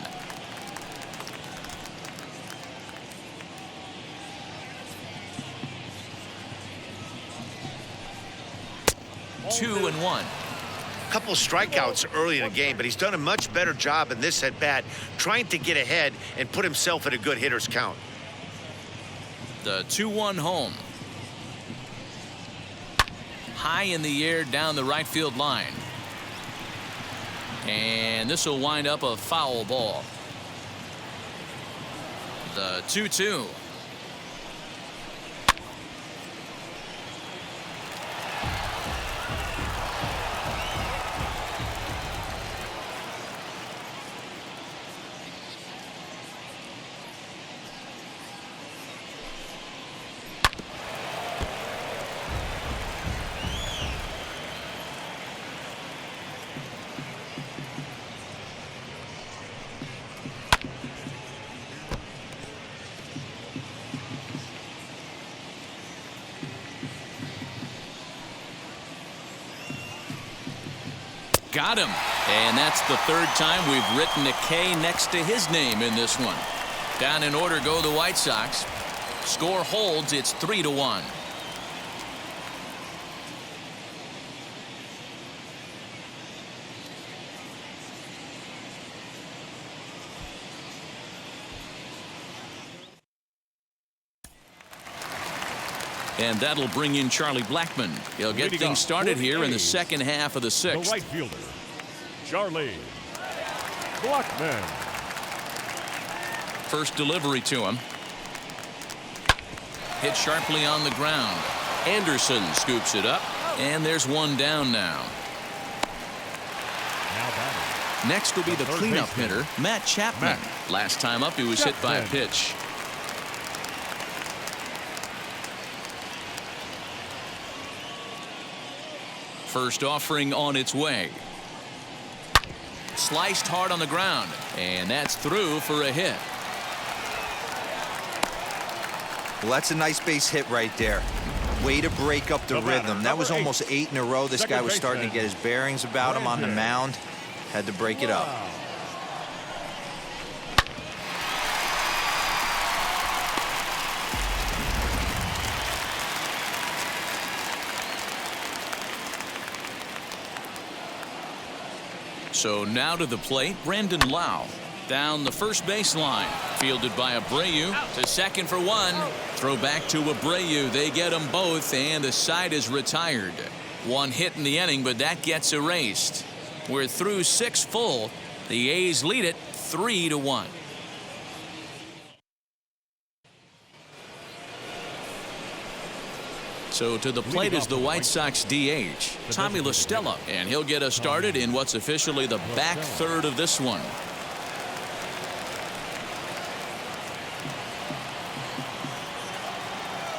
Two and one. A couple strikeouts early in the game, but he's done a much better job in this at bat, trying to get ahead and put himself at a good hitter's count. The 2-1 home. High in the air down the right field line. And this will wind up a foul ball. The 2-2. Got him. And that's the third time we've written a K next to his name in this one. Down in order go the White Sox. Score holds. It's 3-1. And that'll bring in Charlie Blackmon. He'll get things started here in the second half of the sixth. The right fielder, Charlie Blackmon. First delivery to him. Hit sharply on the ground. Anderson scoops it up. And there's one down now. Next will be the cleanup hitter, Matt Chapman. Last time up, he was hit by a pitch. First offering on its way. Sliced hard on the ground, and that's through for a hit. Well, that's a nice base hit right there. Way to break up the rhythm. That was almost 8 in a row. This guy was starting to get his bearings about him on the mound. Had to break it up. So now to the plate, Brandon Lau. Down the first baseline. Fielded by Abreu to second for one. Throw back to Abreu. They get them both, and the side is retired. One hit in the inning, but that gets erased. We're through 6 full. The A's lead it 3-1. So to the plate is the White Sox DH, Tommy La Stella, and he'll get us started in what's officially the back third of this one.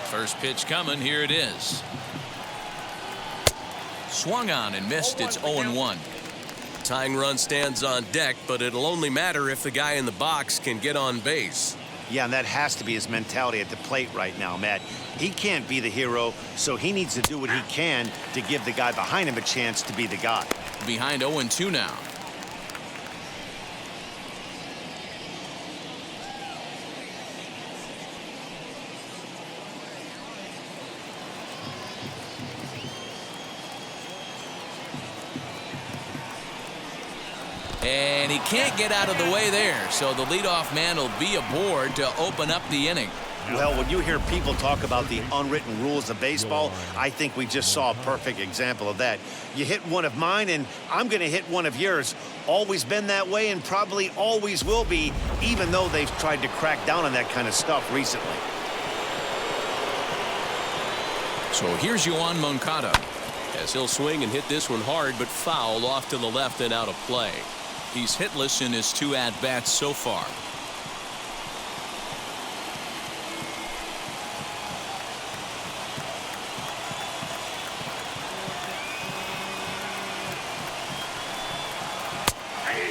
First pitch coming. Here it is. Swung on and missed. It's 0-1. Tying run stands on deck, but it'll only matter if the guy in the box can get on base. Yeah, and that has to be his mentality at the plate right now, Matt. He can't be the hero, so he needs to do what he can to give the guy behind him a chance to be the guy. Behind 0-2 now. And he can't get out of the way there, so the leadoff man will be aboard to open up the inning. Well, when you hear people talk about the unwritten rules of baseball, I think we just saw a perfect example of that. You hit one of mine, and I'm going to hit one of yours. Always been that way, and probably always will be, even though they've tried to crack down on that kind of stuff recently. So here's Yoan Moncada. As he'll swing and hit this one hard, but foul off to the left and out of play. He's hitless in his 2 at-bats so far.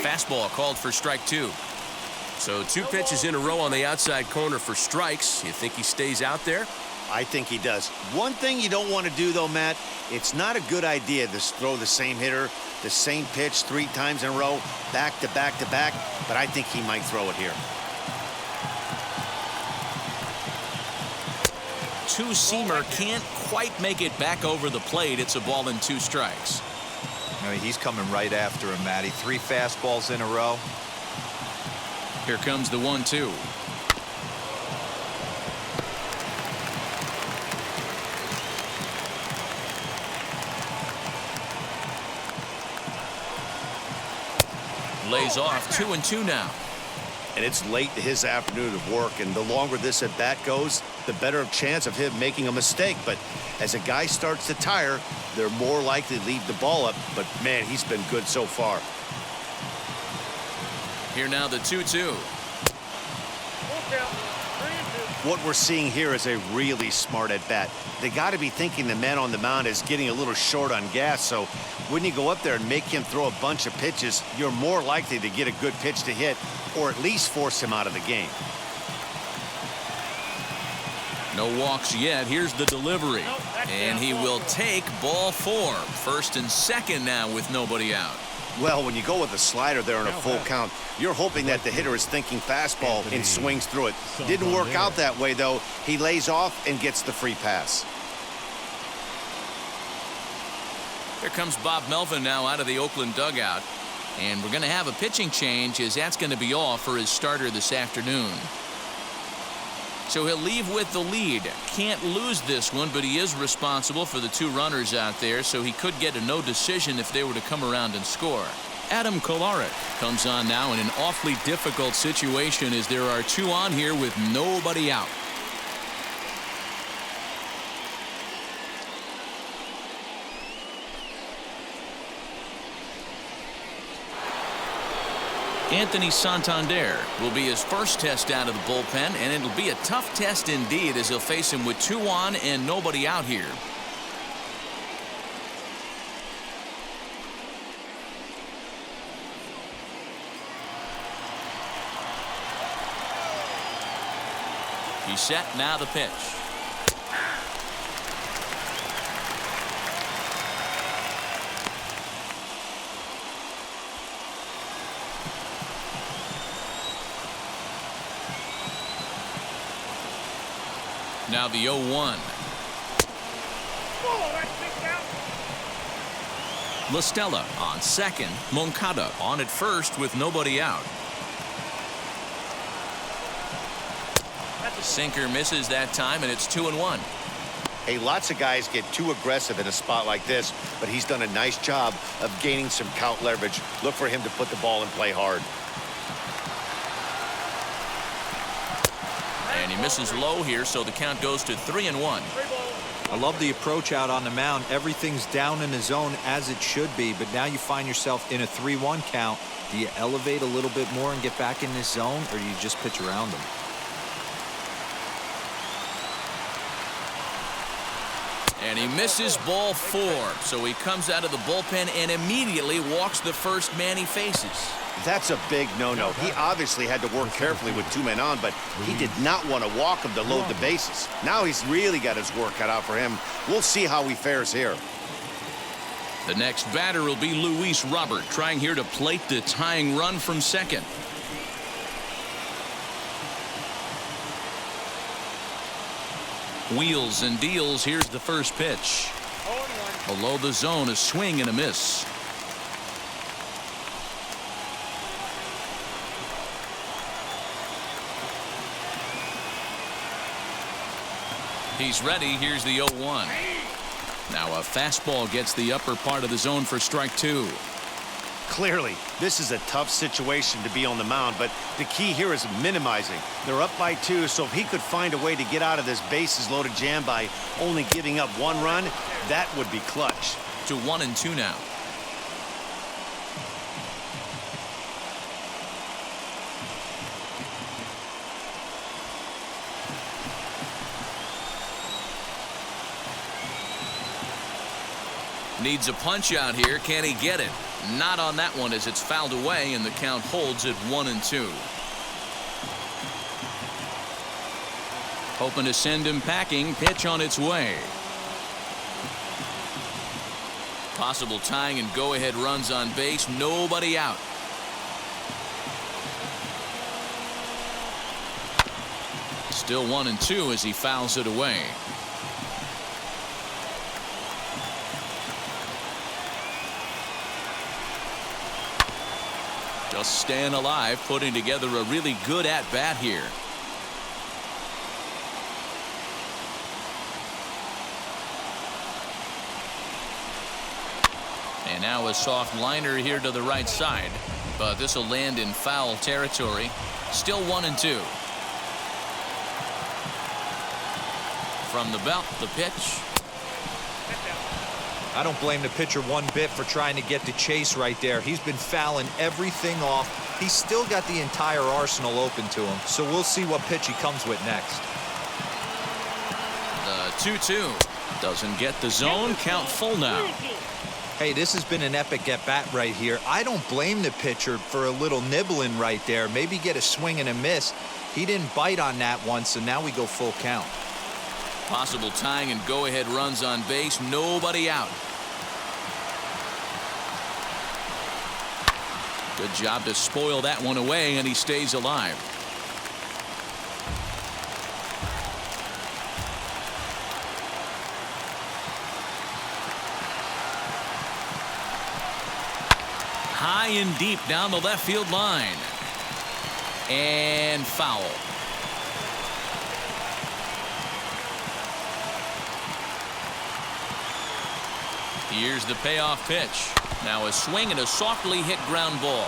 Fastball called for strike 2. So 2 pitches in a row on the outside corner for strikes. You think he stays out there? I think he does. One thing you don't want to do, though, Matt, it's not a good idea to throw the same hitter, the same pitch 3 times in a row, back to back to back, but I think he might throw it here. 2-seamer can't quite make it back over the plate. It's a ball and 2 strikes. I mean, he's coming right after him, Matty. 3 fastballs in a row. Here comes the 1-2. Lays off. 2-2 now. And it's late to his afternoon of work, and the longer this at bat goes, the better chance of him making a mistake. But as a guy starts to tire, they're more likely to leave the ball up. But man, he's been good so far. Here now the 2-2. What we're seeing here is a really smart at bat. They got to be thinking the man on the mound is getting a little short on gas, so when you go up there and make him throw a bunch of pitches, you're more likely to get a good pitch to hit or at least force him out of the game. No walks yet. Here's the delivery, and he will take ball 4. First and second now with nobody out. Well, when you go with a slider there in a full count, you're hoping that the hitter is thinking fastball and swings through it. Didn't work out that way, though. He lays off and gets the free pass. Here comes Bob Melvin now out of the Oakland dugout. And we're going to have a pitching change, as that's going to be all for his starter this afternoon. So he'll leave with the lead. Can't lose this one, but he is responsible for the 2 runners out there, so he could get a no decision if they were to come around and score. Adam Kolarek comes on now in an awfully difficult situation, as there are 2 on here with nobody out. Anthony Santander will be his first test out of the bullpen, and it'll be a tough test indeed, as he'll face him with 2 on and nobody out here. He's set, now the pitch. Now the 0-1. La Stella on second. Moncada on at first with nobody out. Sinker misses that time, and it's 2-1. Hey, lots of guys get too aggressive in a spot like this, but he's done a nice job of gaining some count leverage. Look for him to put the ball in play hard. And he misses low here, so the count goes to 3-1. I love the approach out on the mound. Everything's down in the zone as it should be, but now you find yourself in a 3-1 count. Do you elevate a little bit more and get back in this zone, or do you just pitch around them? And he misses ball 4, so he comes out of the bullpen and immediately walks the first man he faces. That's a big no-no. He obviously had to work carefully with 2 men on, but he did not want to walk him to load the bases. Now he's really got his work cut out for him. We'll see how he fares here. The next batter will be Luis Robert, trying here to plate the tying run from second. Wheels and deals. Here's the first pitch. Below the zone, a swing and a miss. He's ready. Here's the 0-1. Now a fastball gets the upper part of the zone for strike 2. Clearly, this is a tough situation to be on the mound, but the key here is minimizing. They're up by 2, so if he could find a way to get out of this bases-loaded jam by only giving up 1 run, that would be clutch. To 1-2 now. Needs a punch out here. Can he get it? Not on that one, as it's fouled away, and the count holds at 1-2. Hoping to send him packing. Pitch on its way. Possible tying and go-ahead runs on base. Nobody out. Still 1-2 as he fouls it away. Just staying alive, putting together a really good at-bat here. And now a soft liner here to the right side, but this will land in foul territory. Still 1-2. From the belt, the pitch. I don't blame the pitcher one bit for trying to get the chase right there. He's been fouling everything off. He's still got the entire arsenal open to him, so we'll see what pitch he comes with next. The 2-2 doesn't get the zone. Count full now. Hey, this has been an epic at-bat right here. I don't blame the pitcher for a little nibbling right there. Maybe get a swing and a miss. He didn't bite on that one, so now we go full count. Possible tying and go-ahead runs on base. Nobody out. Good job to spoil that one away, and he stays alive. High and deep down the left field line. And foul. Here's the payoff pitch. Now a swing and a softly hit ground ball.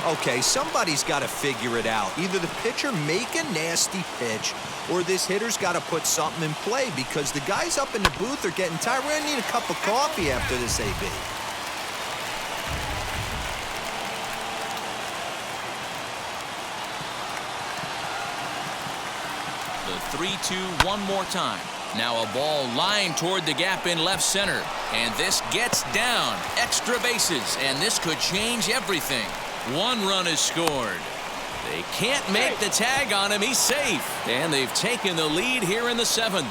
Okay, somebody's got to figure it out. Either the pitcher make a nasty pitch or this hitter's got to put something in play because the guys up in the booth are getting tired. We're going to need a cup of coffee after this, AB. The 3-2 one more time. Now a ball lined toward the gap in left center. And this gets down. Extra bases. And this could change everything. One run is scored. They can't make the tag on him. He's safe. And they've taken the lead here in the 7th.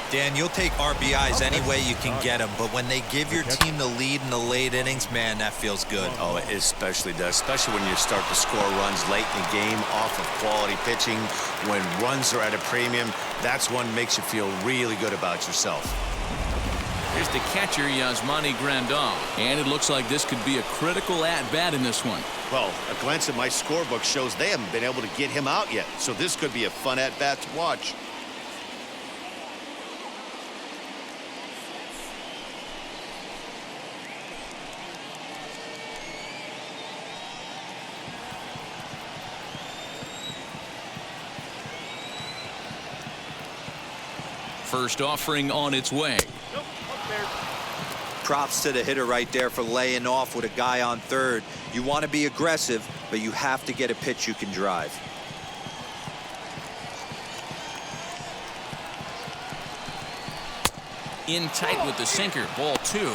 Dan, you'll take RBIs any way you can get them, but when they give your team the lead in the late innings, man, that feels good. Oh, it especially does, especially when you start to score runs late in the game off of quality pitching. When runs are at a premium, that's one makes you feel really good about yourself. Here's the catcher, Yasmani Grandal. And it looks like this could be a critical at-bat in this one. Well, a glance at my scorebook shows they haven't been able to get him out yet, so this could be a fun at-bat to watch. First offering on its way. Nope, up there. Props to the hitter right there for laying off with a guy on third. You want to be aggressive, but you have to get a pitch you can drive. In tight with the sinker. Ball 2.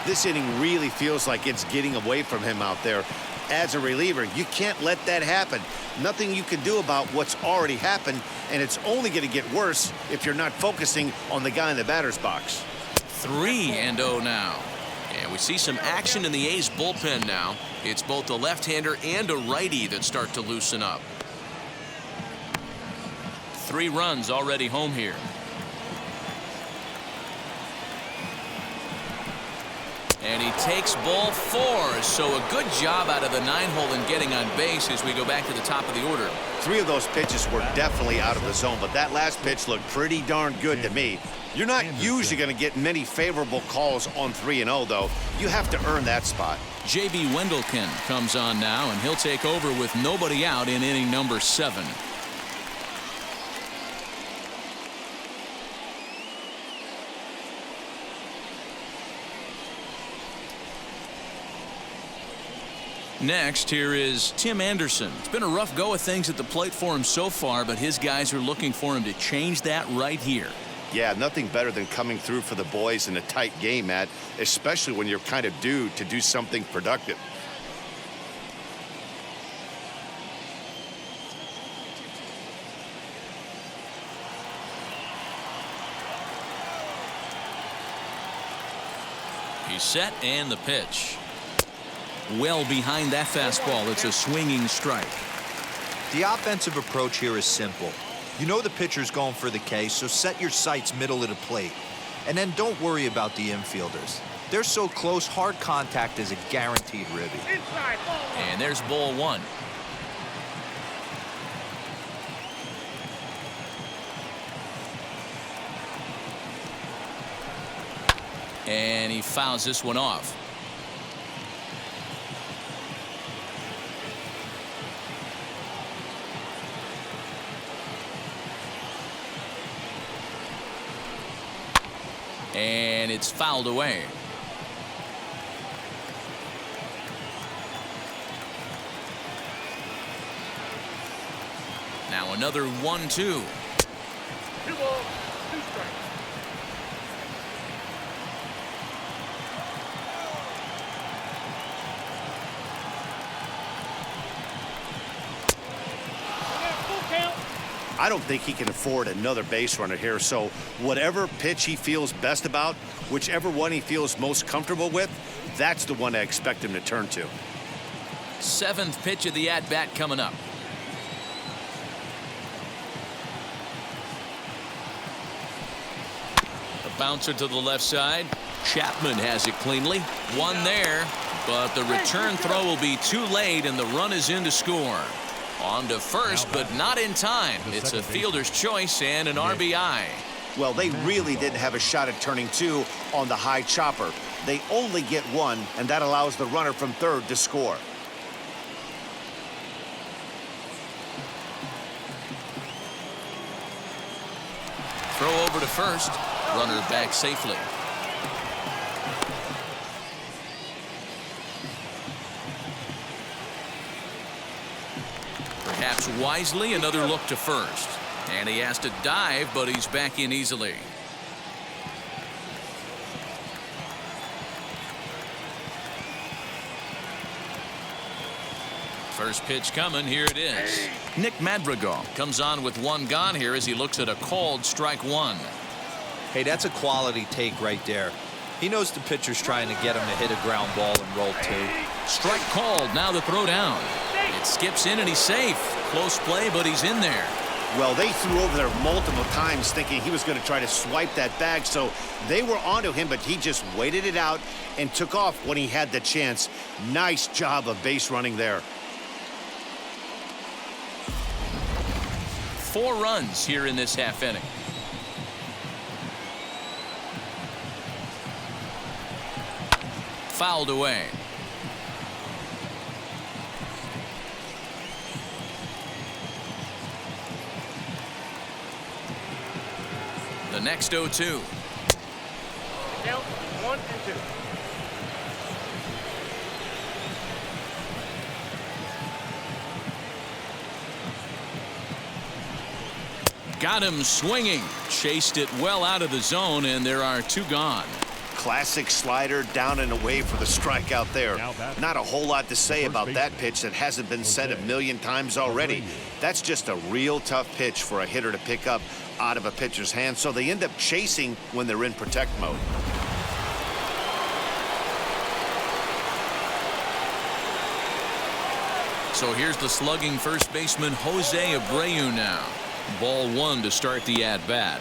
This inning really feels like it's getting away from him out there. As a reliever, you can't let that happen. Nothing you can do about what's already happened, and it's only going to get worse if you're not focusing on the guy in the batter's box. 3-0 now. And we see some action in the A's bullpen now. It's both the left-hander and a righty that start to loosen up. 3 runs already home here. And he takes ball 4. So a good job out of the 9-hole in getting on base as we go back to the top of the order. 3 of those pitches were definitely out of the zone, but that last pitch looked pretty darn good to me. You're not usually going to get many favorable calls on 3-0, though. You have to earn that spot. J.B. Wendelken comes on now, and he'll take over with nobody out in inning number 7. Next, here is Tim Anderson. It's been a rough go of things at the plate for him so far, but his guys are looking for him to change that right here. Yeah, nothing better than coming through for the boys in a tight game, Matt, especially when you're kind of due to do something productive. He's set, and the pitch. Well behind that fastball. It's a swinging strike. The offensive approach here is simple. You know the pitcher's going for the K, so set your sights middle of the plate. And then don't worry about the infielders. They're so close, hard contact is a guaranteed ribby. Inside, ball 1. And there's ball 1. And he fouls this one off. And it's fouled away. Now another 1-2. 2 balls, 2 strikes. Full count. I don't think he can afford another base runner here, so whatever pitch he feels best about, whichever one he feels most comfortable with, that's the one I expect him to turn to. Seventh pitch of the at-bat coming up. The bouncer to the left side. Chapman has it cleanly. One there, but the return throw will be too late, and the run is in to score. On to first, but not in time. It's a fielder's choice and an RBI. Well, they really didn't have a shot at turning two on the high chopper. They only get one, and that allows the runner from third to score. Throw over to first. Runner back safely. Perhaps wisely, another look to first. And he has to dive, but he's back in easily. First pitch coming. Here it is. Nick Madrigal comes on with one gone here as he looks at a called strike one. Hey, that's a quality take right there. He knows the pitcher's trying to get him to hit a ground ball and roll two. Strike called. Now the throw down. It skips in and he's safe. Close play, but he's in there. Well, they threw over there multiple times thinking he was going to try to swipe that bag, so they were onto him, but he just waited it out and took off when he had the chance. Nice job of base running there. 4 runs here in this half inning. Fouled away. The next 0-2. Count 1 and 2. Got him swinging. Chased it well out of the zone, and there are 2 gone. Classic slider down and away for the strikeout there. Not a whole lot to say about that pitch that hasn't been said a million times already. That's just a real tough pitch for a hitter to pick up out of a pitcher's hand, so they end up chasing when they're in protect mode. So here's the slugging first baseman Jose Abreu now. Ball 1 to start the at-bat.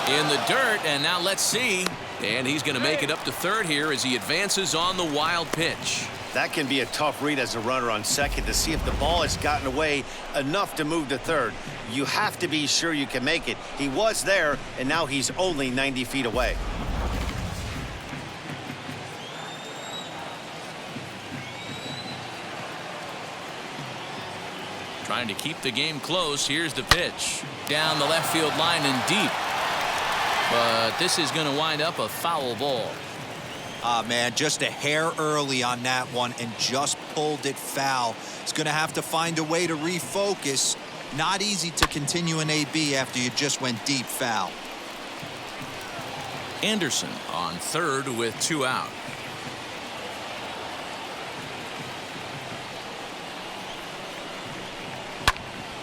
In the dirt, and now let's see. And he's going to make it up to third here as he advances on the wild pitch. That can be a tough read as a runner on second to see if the ball has gotten away enough to move to third. You have to be sure you can make it. He was there, and now he's only 90 feet away. Trying to keep the game close. Here's the pitch. Down the left field line and deep. But this is going to wind up a foul ball. Ah, man, just a hair early on that one and just pulled it foul. It's going to have to find a way to refocus. Not easy to continue an AB after you just went deep foul. Anderson on third with 2 out.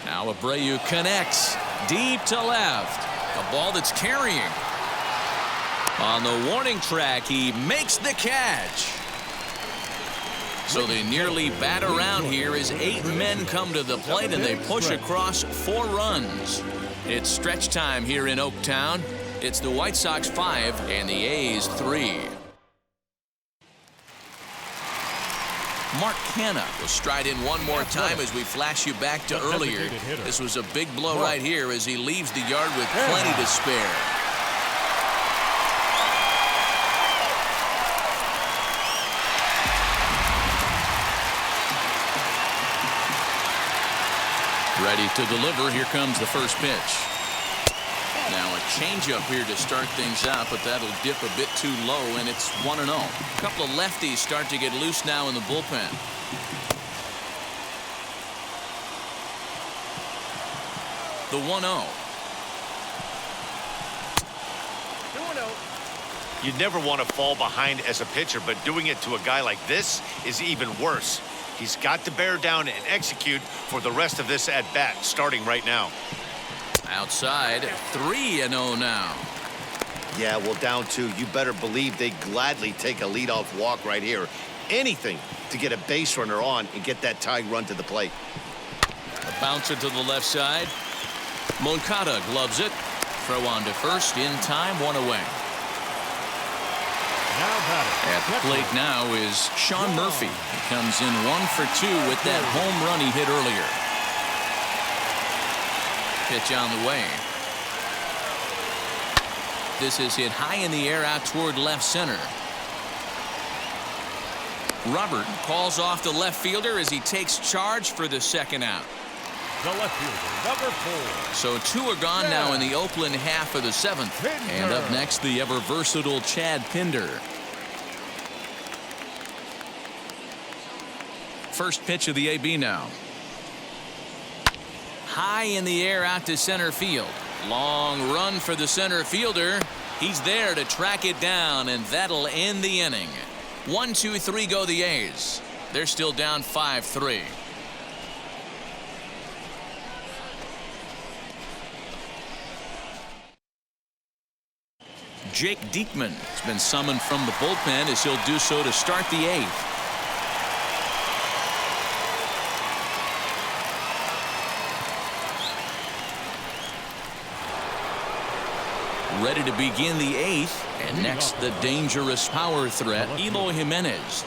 Now Abreu connects deep to left. A ball that's carrying. On the warning track, he makes the catch. So they nearly bat around here as 8 men come to the plate and they push across 4 runs. It's stretch time here in Oaktown. It's the White Sox 5 and the A's 3. Mark Canha will stride in one more time as we flash you back to earlier. This was a big blow right here as he leaves the yard with plenty to spare. Ready to deliver. Here comes the first pitch. Now a changeup here to start things out, but that'll dip a bit too low, and it's 1-0. A couple of lefties start to get loose now in the bullpen. The 1-0. 2-0. You never want to fall behind as a pitcher, but doing it to a guy like this is even worse. He's got to bear down and execute for the rest of this at-bat, starting right now. Outside, 3-0 now. Yeah, well, down 2. You better believe they gladly take a leadoff walk right here. Anything to get a base runner on and get that tying run to the plate. A bouncer to the left side. Moncada gloves it. Throw on to first in time, 1 away. At the plate now is Shawn Murphy. He comes in 1 for 2 with that home run he hit earlier. Pitch on the way. This is hit high in the air out toward left center. Robert calls off the left fielder as he takes charge for the second out. The left fielder, number 4. So 2 are gone now in the Oakland half of the 7th. And up next, the ever-versatile Chad Pinder. First pitch of the AB now. High in the air out to center field. Long run for the center fielder. He's there to track it down, and that'll end the inning. 1, 2, 3 go the A's. They're still down 5-3. Jake Diekman has been summoned from the bullpen as he'll do so to start the 8th. Ready to begin the 8th, and next the dangerous power threat, Eloy Jimenez.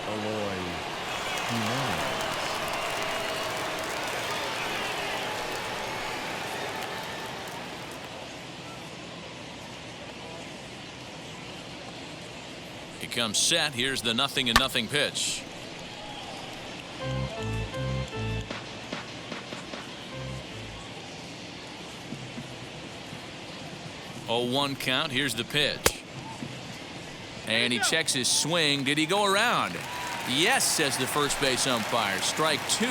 He comes set. Here's the 0-0 pitch. Oh, 1 count. Here's the pitch. And he checks his swing. Did he go around? Yes, says the first base umpire. Strike 2.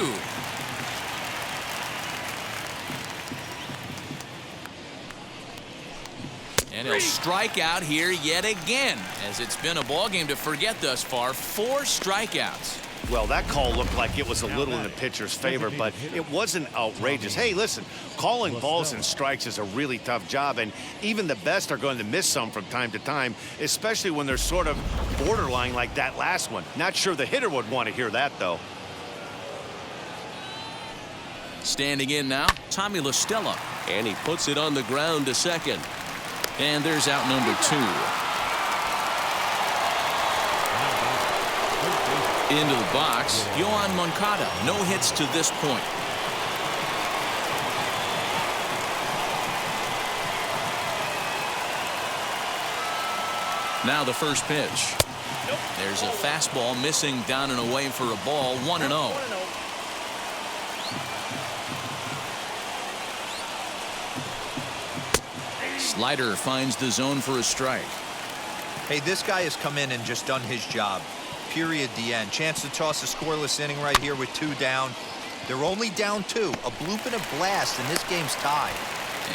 And he'll strike out here yet again, as it's been a ball game to forget thus far. 4 strikeouts. Well, that call looked like it was a little in the pitcher's favor, but it wasn't outrageous. Hey, listen, calling balls and strikes is a really tough job, and even the best are going to miss some from time to time, especially when they're sort of borderline like that last one. Not sure the hitter would want to hear that, though. Standing in now, Tommy La Stella. And he puts it on the ground to second. And there's out number 2. Into the box, Yohan Moncada. No hits to this point. Now the first pitch. There's a fastball missing down and away for a ball. 1-0. Slider finds the zone for a strike. Hey, this guy has come in and just done his job. Period. The end. Chance to toss a scoreless inning right here with 2 down. They're only down 2. A bloop and a blast, and this game's tied.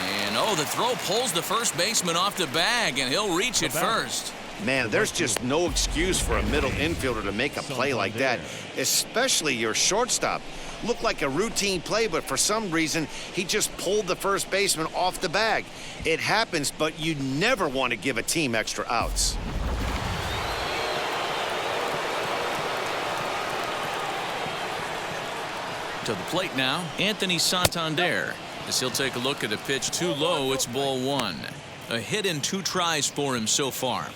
And the throw pulls the first baseman off the bag, and he'll reach it first. Man, there's just no excuse for a middle infielder to make a play like that, especially your shortstop. Looked like a routine play, but for some reason, he just pulled the first baseman off the bag. It happens, but you never want to give a team extra outs. To the plate now, Anthony Santander. As he'll take a look at a pitch too low, it's ball 1. A hit and 2 tries for him so far.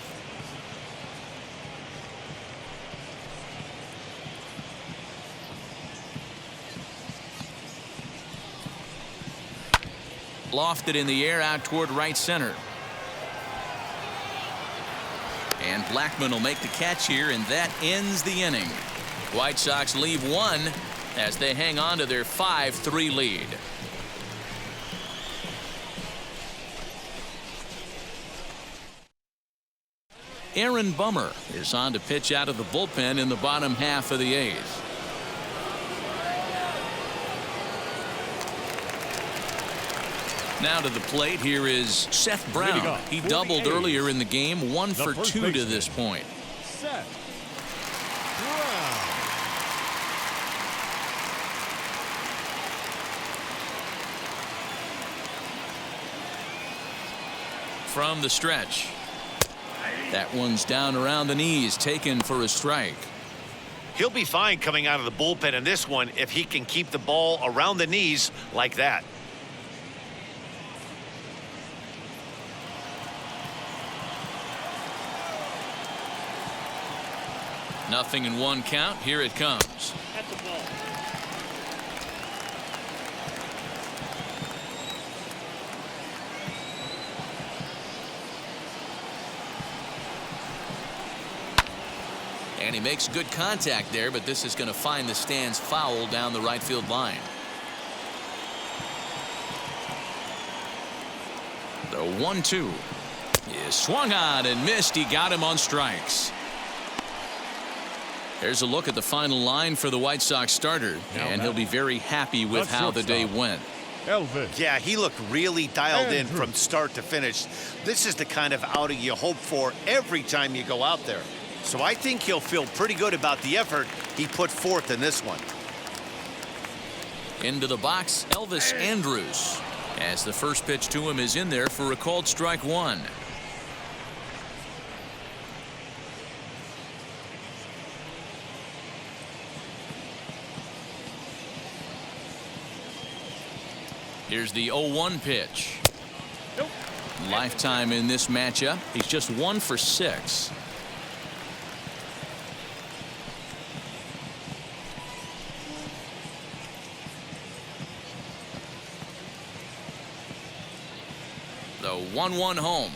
Lofted in the air out toward right center. And Blackman will make the catch here, and that ends the inning. White Sox leave 1 as they hang on to their 5-3 lead. Aaron Bummer is on to pitch out of the bullpen in the bottom half of the 8th. Now to the plate, here is Seth Brown. He doubled earlier in the game, 1 for 2 to this point. Seth Brown. from the stretch. That one's down around the knees, taken for a strike. He'll be fine coming out of the bullpen in this one if he can keep the ball around the knees like that. Nothing in one count. Here it comes. That's a ball. And he makes good contact there, but this is going to find the stands foul down the right field line. The 1-2 is swung on and missed. He got him on strikes. There's a look at the final line for the White Sox starter, and he'll be very happy with how the day went. Elvis. Yeah, he looked really dialed in Andrew. from start to finish. This is the kind of outing you hope for every time you go out there. So I think he'll feel pretty good about the effort he put forth in this one. Into the box, Elvis Andrus, as the first pitch to him is in there for a called strike one. Here's the 0-1 pitch. Nope. Lifetime in this matchup. He's just 1 for 6. The 1-1 home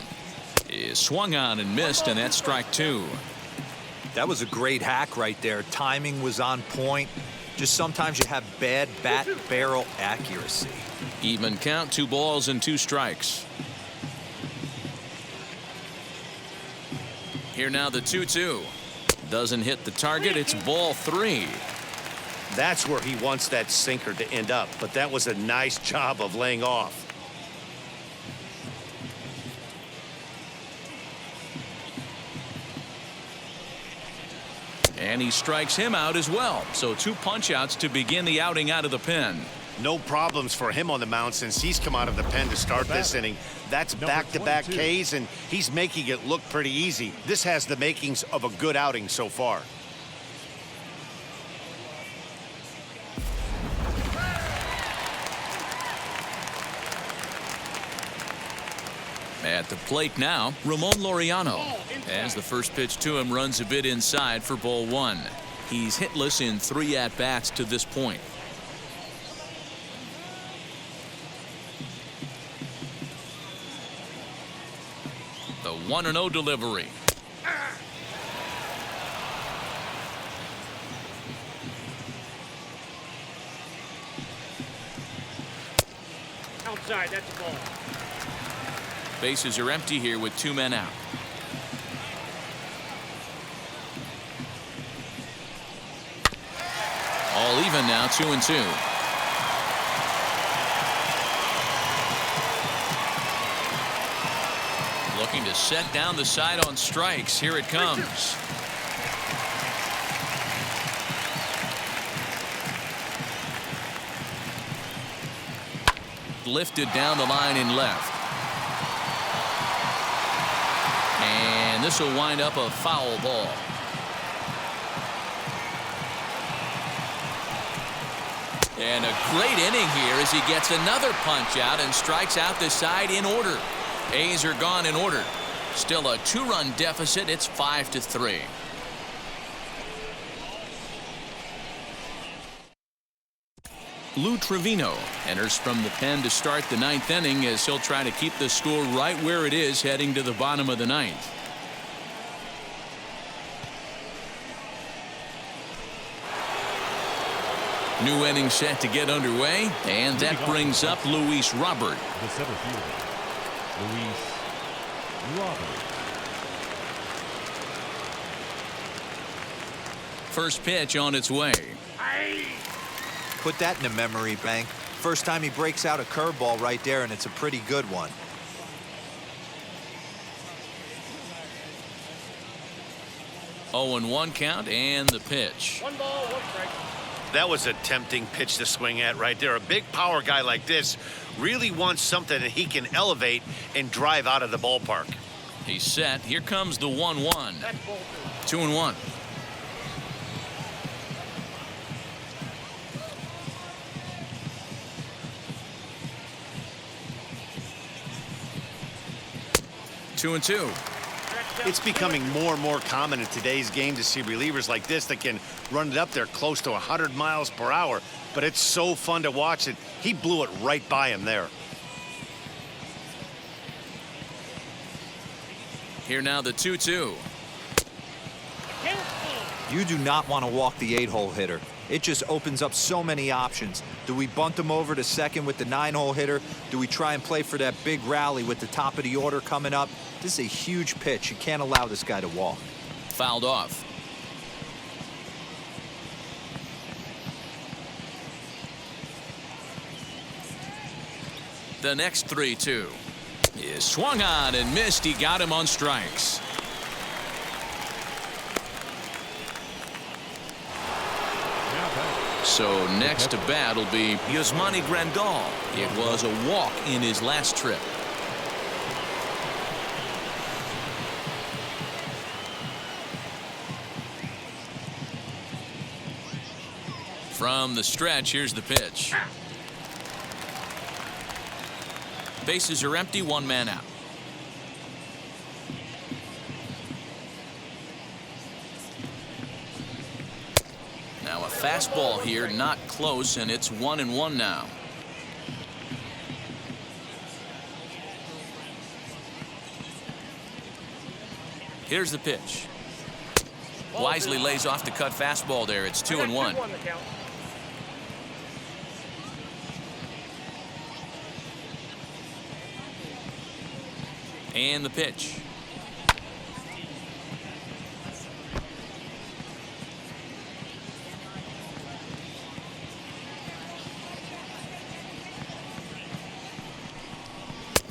is swung on and missed, and that's strike 2. That was a great hack right there. Timing was on point. Just sometimes you have bad bat barrel accuracy. Even count, 2 balls and 2 strikes. Here now the 2-2. Doesn't hit the target. It's ball 3. That's where he wants that sinker to end up, but that was a nice job of laying off. And he strikes him out as well. So 2 punch-outs to begin the outing out of the pen. No problems for him on the mound since he's come out of the pen to start this inning. That's back-to-back 22. Ks, and he's making it look pretty easy. This has the makings of a good outing so far. At the plate now, Ramon Loriano, as the first pitch to him runs a bit inside for ball 1. He's hitless in 3 at-bats to this point. The 1-0 delivery. Outside, that's a ball. Bases are empty here with 2 men out. All even now, 2-2. Looking to set down the side on strikes. Here it comes. Lifted down the line in left. And this will wind up a foul ball. And a great inning here as he gets another punch out and strikes out the side in order. A's are gone in order. Still a 2-run deficit. It's 5-3. Lou Trevino enters from the pen to start the 9th inning as he'll try to keep the score right where it is heading to the bottom of the 9th. New inning set to get underway, and that brings up Luis Robert. The center fielder, Luis Robert. First pitch on its way. Put that in the memory bank. First time he breaks out a curveball right there, and it's a pretty good one. Oh, 0-1 count and the pitch. 1 ball, 1 strike. That was a tempting pitch to swing at right there. A big power guy like this really wants something that he can elevate and drive out of the ballpark. He's set. Here comes the 1-1. 2-1. Two and two. It's becoming more and more common in today's game to see relievers like this that can run it up there close to 100 miles per hour. But it's so fun to watch it. He blew it right by him there. Here now the 2-2. You do not want to walk the 8-hole hitter. It just opens up so many options. Do we bunt him over to second with the 9-hole hitter? Do we try and play for that big rally with the top of the order coming up? This is a huge pitch. You can't allow this guy to walk. Fouled off. The next 3-2 is swung on and missed. He got him on strikes. So next to bat will be Yasmani Grandal. It was a walk in his last trip. From the stretch, here's the pitch. Bases are empty, one man out. Now a fastball here, not close, and it's 1-1 now. Here's the pitch. Wisely lays off the cut fastball there. It's 2-1. And the pitch.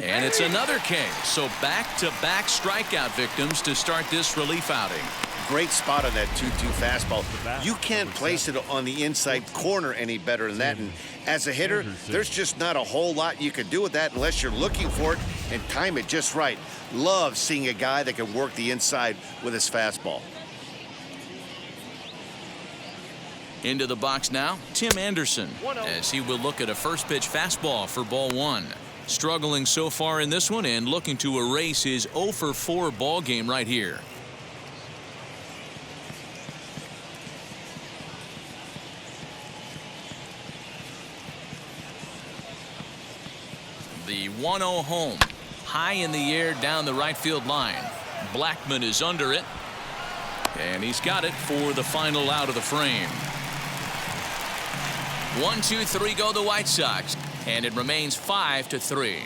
And it's another K. So back-to-back strikeout victims to start this relief outing. Great spot on that 2-2 fastball. You can't place it on the inside corner any better than that. And as a hitter, there's just not a whole lot you can do with that unless you're looking for it and time it just right. Love seeing a guy that can work the inside with his fastball. Into the box now, Tim Anderson, as he will look at a first pitch fastball for ball one. Struggling so far in this one and looking to erase his 0-for-4 ball game right here. The 1-0 home. High in the air down the right field line. Blackman is under it. And he's got it for the final out of the frame. 1-2-3 go the White Sox. And it remains 5-3.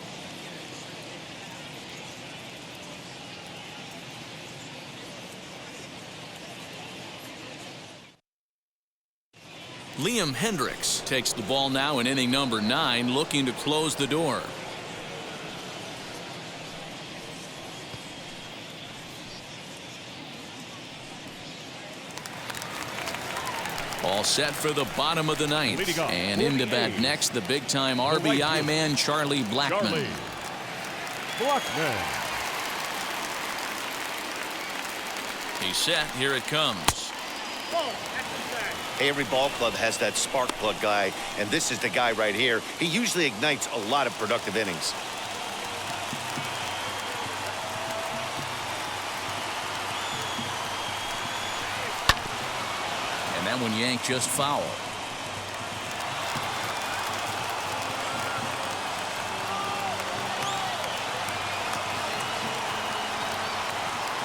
Liam Hendricks takes the ball now in inning number 9, looking to close the door. All set for the bottom of the ninth. And into bat next, the big-time RBI man, Charlie Blackmon. He's set. Here it comes. Every ball club has that spark plug guy, and this is the guy right here. He usually ignites a lot of productive innings. And that one yanked just foul.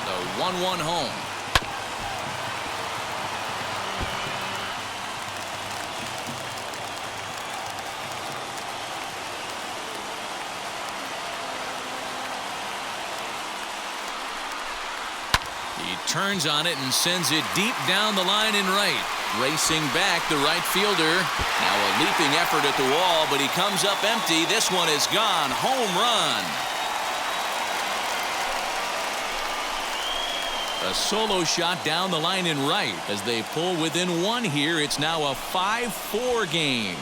The 1-1 home. He turns on it and sends it deep down the line in right. Racing back, the right fielder. Now a leaping effort at the wall, but he comes up empty. This one is gone. Home run. A solo shot down the line in right. As they pull within one here, it's now a 5-4 game.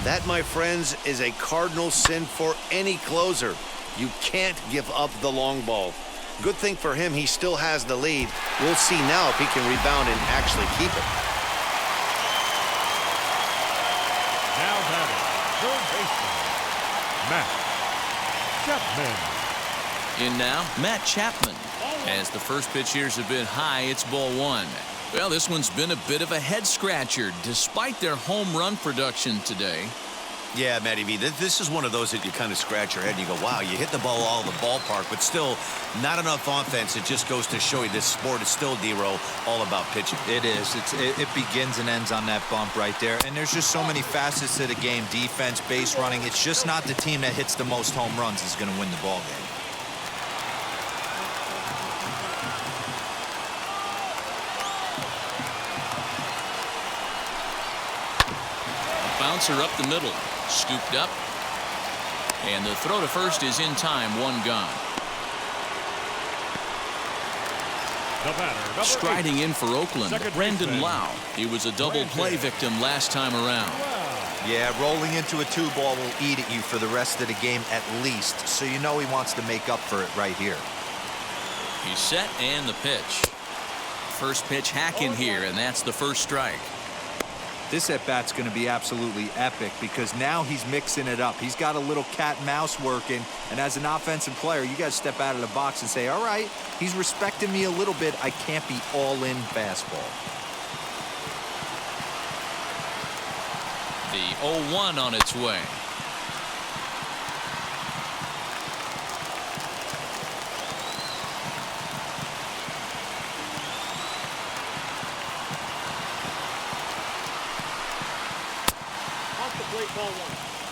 That, my friends, is a cardinal sin for any closer. You can't give up the long ball. Good thing for him, he still has the lead. We'll see now if he can rebound and actually keep it. Now batting, third baseman, Matt Chapman. In now, Matt Chapman. As the first pitch years have been high, it's ball one. Well, this one's been a bit of a head-scratcher, despite their home run production today. Yeah, Matty V, this is one of those that you kind of scratch your head and you go, wow, you hit the ball all in the ballpark, but still not enough offense. It just goes to show you this sport is still, D-Row, all about pitching. It is. It begins and ends on that bump right there. And there's just so many facets to the game. Defense, base running. It's just not the team that hits the most home runs is going to win the ball game. Bouncer up the middle, scooped up, and the throw to first is in time. One gone. The batter, number Striding 8. in for Oakland, Second Brendan baseman. Lau. He was a double play victim last time around. Yeah, rolling into a 2-ball will eat at you for the rest of the game at least, so you know he wants to make up for it right here. He's set and the pitch. First pitch hack in here, and that's the first strike. This at-bat's going to be absolutely epic because now he's mixing it up. He's got a little cat and mouse working, and as an offensive player, you got to step out of the box and say, all right, he's respecting me a little bit. I can't be all-in fastball. The 0-1 on its way.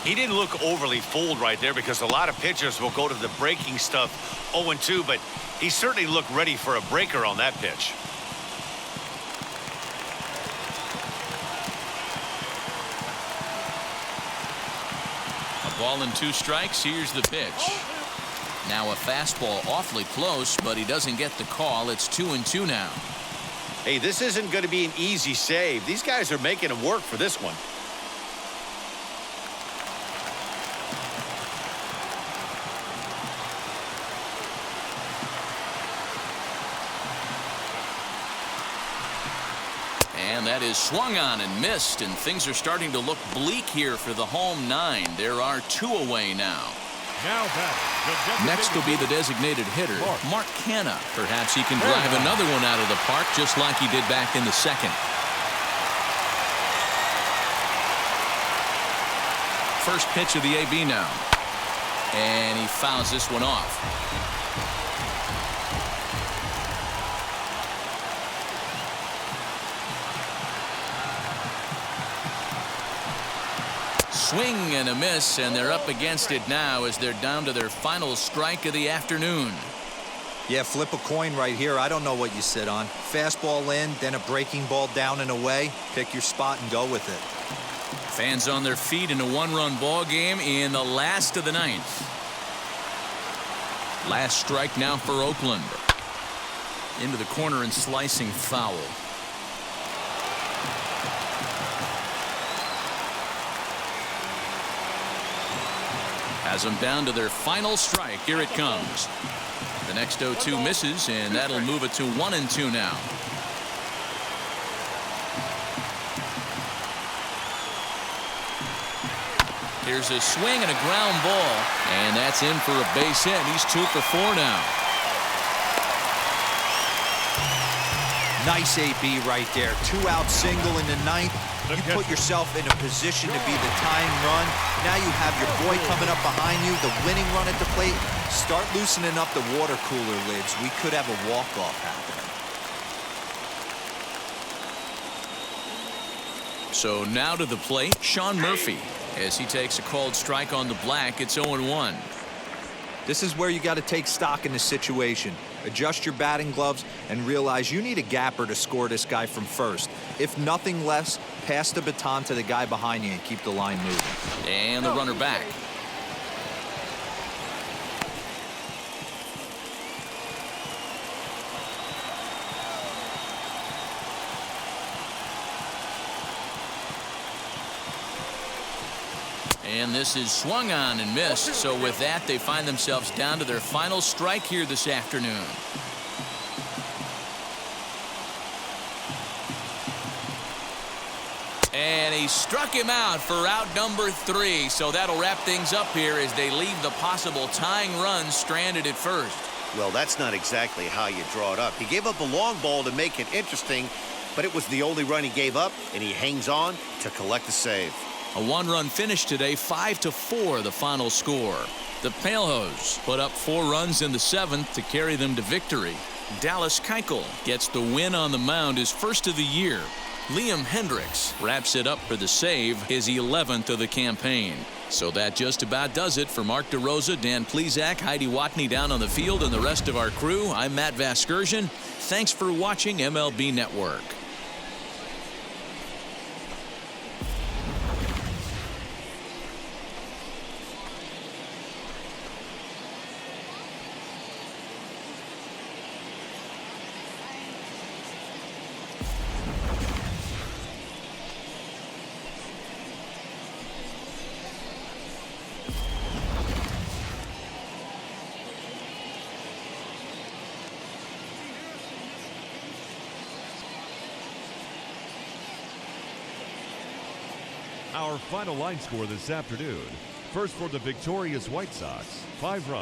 He didn't look overly fooled right there because a lot of pitchers will go to the breaking stuff 0-2, but he certainly looked ready for a breaker on that pitch. A ball and 2 strikes. Here's the pitch. Now a fastball awfully close, but he doesn't get the call. It's 2-2 now. Hey, this isn't going to be an easy save. These guys are making him work for this one. And that is swung on and missed, and things are starting to look bleak here for the home 9. There are 2 away now. Now batting, Next will be the designated hitter, Mark Canha. Perhaps he can drive another one out of the park just like he did back in the second. First pitch of the AB now. And he fouls this one off. Swing and a miss, and they're up against it now as they're down to their final strike of the afternoon. Yeah, flip a coin right here. I don't know what you sit on. Fastball in, then a breaking ball down and away. Pick your spot and go with it. Fans on their feet in a 1-run ball game in the last of the 9th. Last strike now for Oakland. Into the corner and slicing foul. Has them down to their final strike. Here it comes. The next 0-2 misses, and that'll move it to 1-2 now. Here's a swing and a ground ball, and that's in for a base hit. He's 2 for 4 now. Nice AB right there. 2-out single in the 9th. You put yourself in a position to be the tying run. Now you have your boy coming up behind you, the winning run at the plate. Start loosening up the water cooler lids. We could have a walk-off happening. So now to the plate, Shawn Murphy. As he takes a called strike on the black, it's 0-1. This is where you got to take stock in the situation. Adjust your batting gloves and realize you need a gapper to score this guy from first. If nothing less, pass the baton to the guy behind you and keep the line moving. And the runner back. And this is swung on and missed. So with that, they find themselves down to their final strike here this afternoon. And he struck him out for out number 3. So that'll wrap things up here as they leave the possible tying run stranded at first. Well, that's not exactly how you draw it up. He gave up a long ball to make it interesting, but it was the only run he gave up, and he hangs on to collect the save. A 1-run finish today, 5-4 the final score. The Palehose put up 4 runs in the 7th to carry them to victory. Dallas Keuchel gets the win on the mound, his first of the year. Liam Hendricks wraps it up for the save, his 11th of the campaign. So that just about does it for Mark DeRosa, Dan Plesac, Heidi Watney down on the field, and the rest of our crew. I'm Matt Vasgersian. Thanks for watching MLB Network. Our final line score this afternoon. First for the victorious White Sox, 5 runs.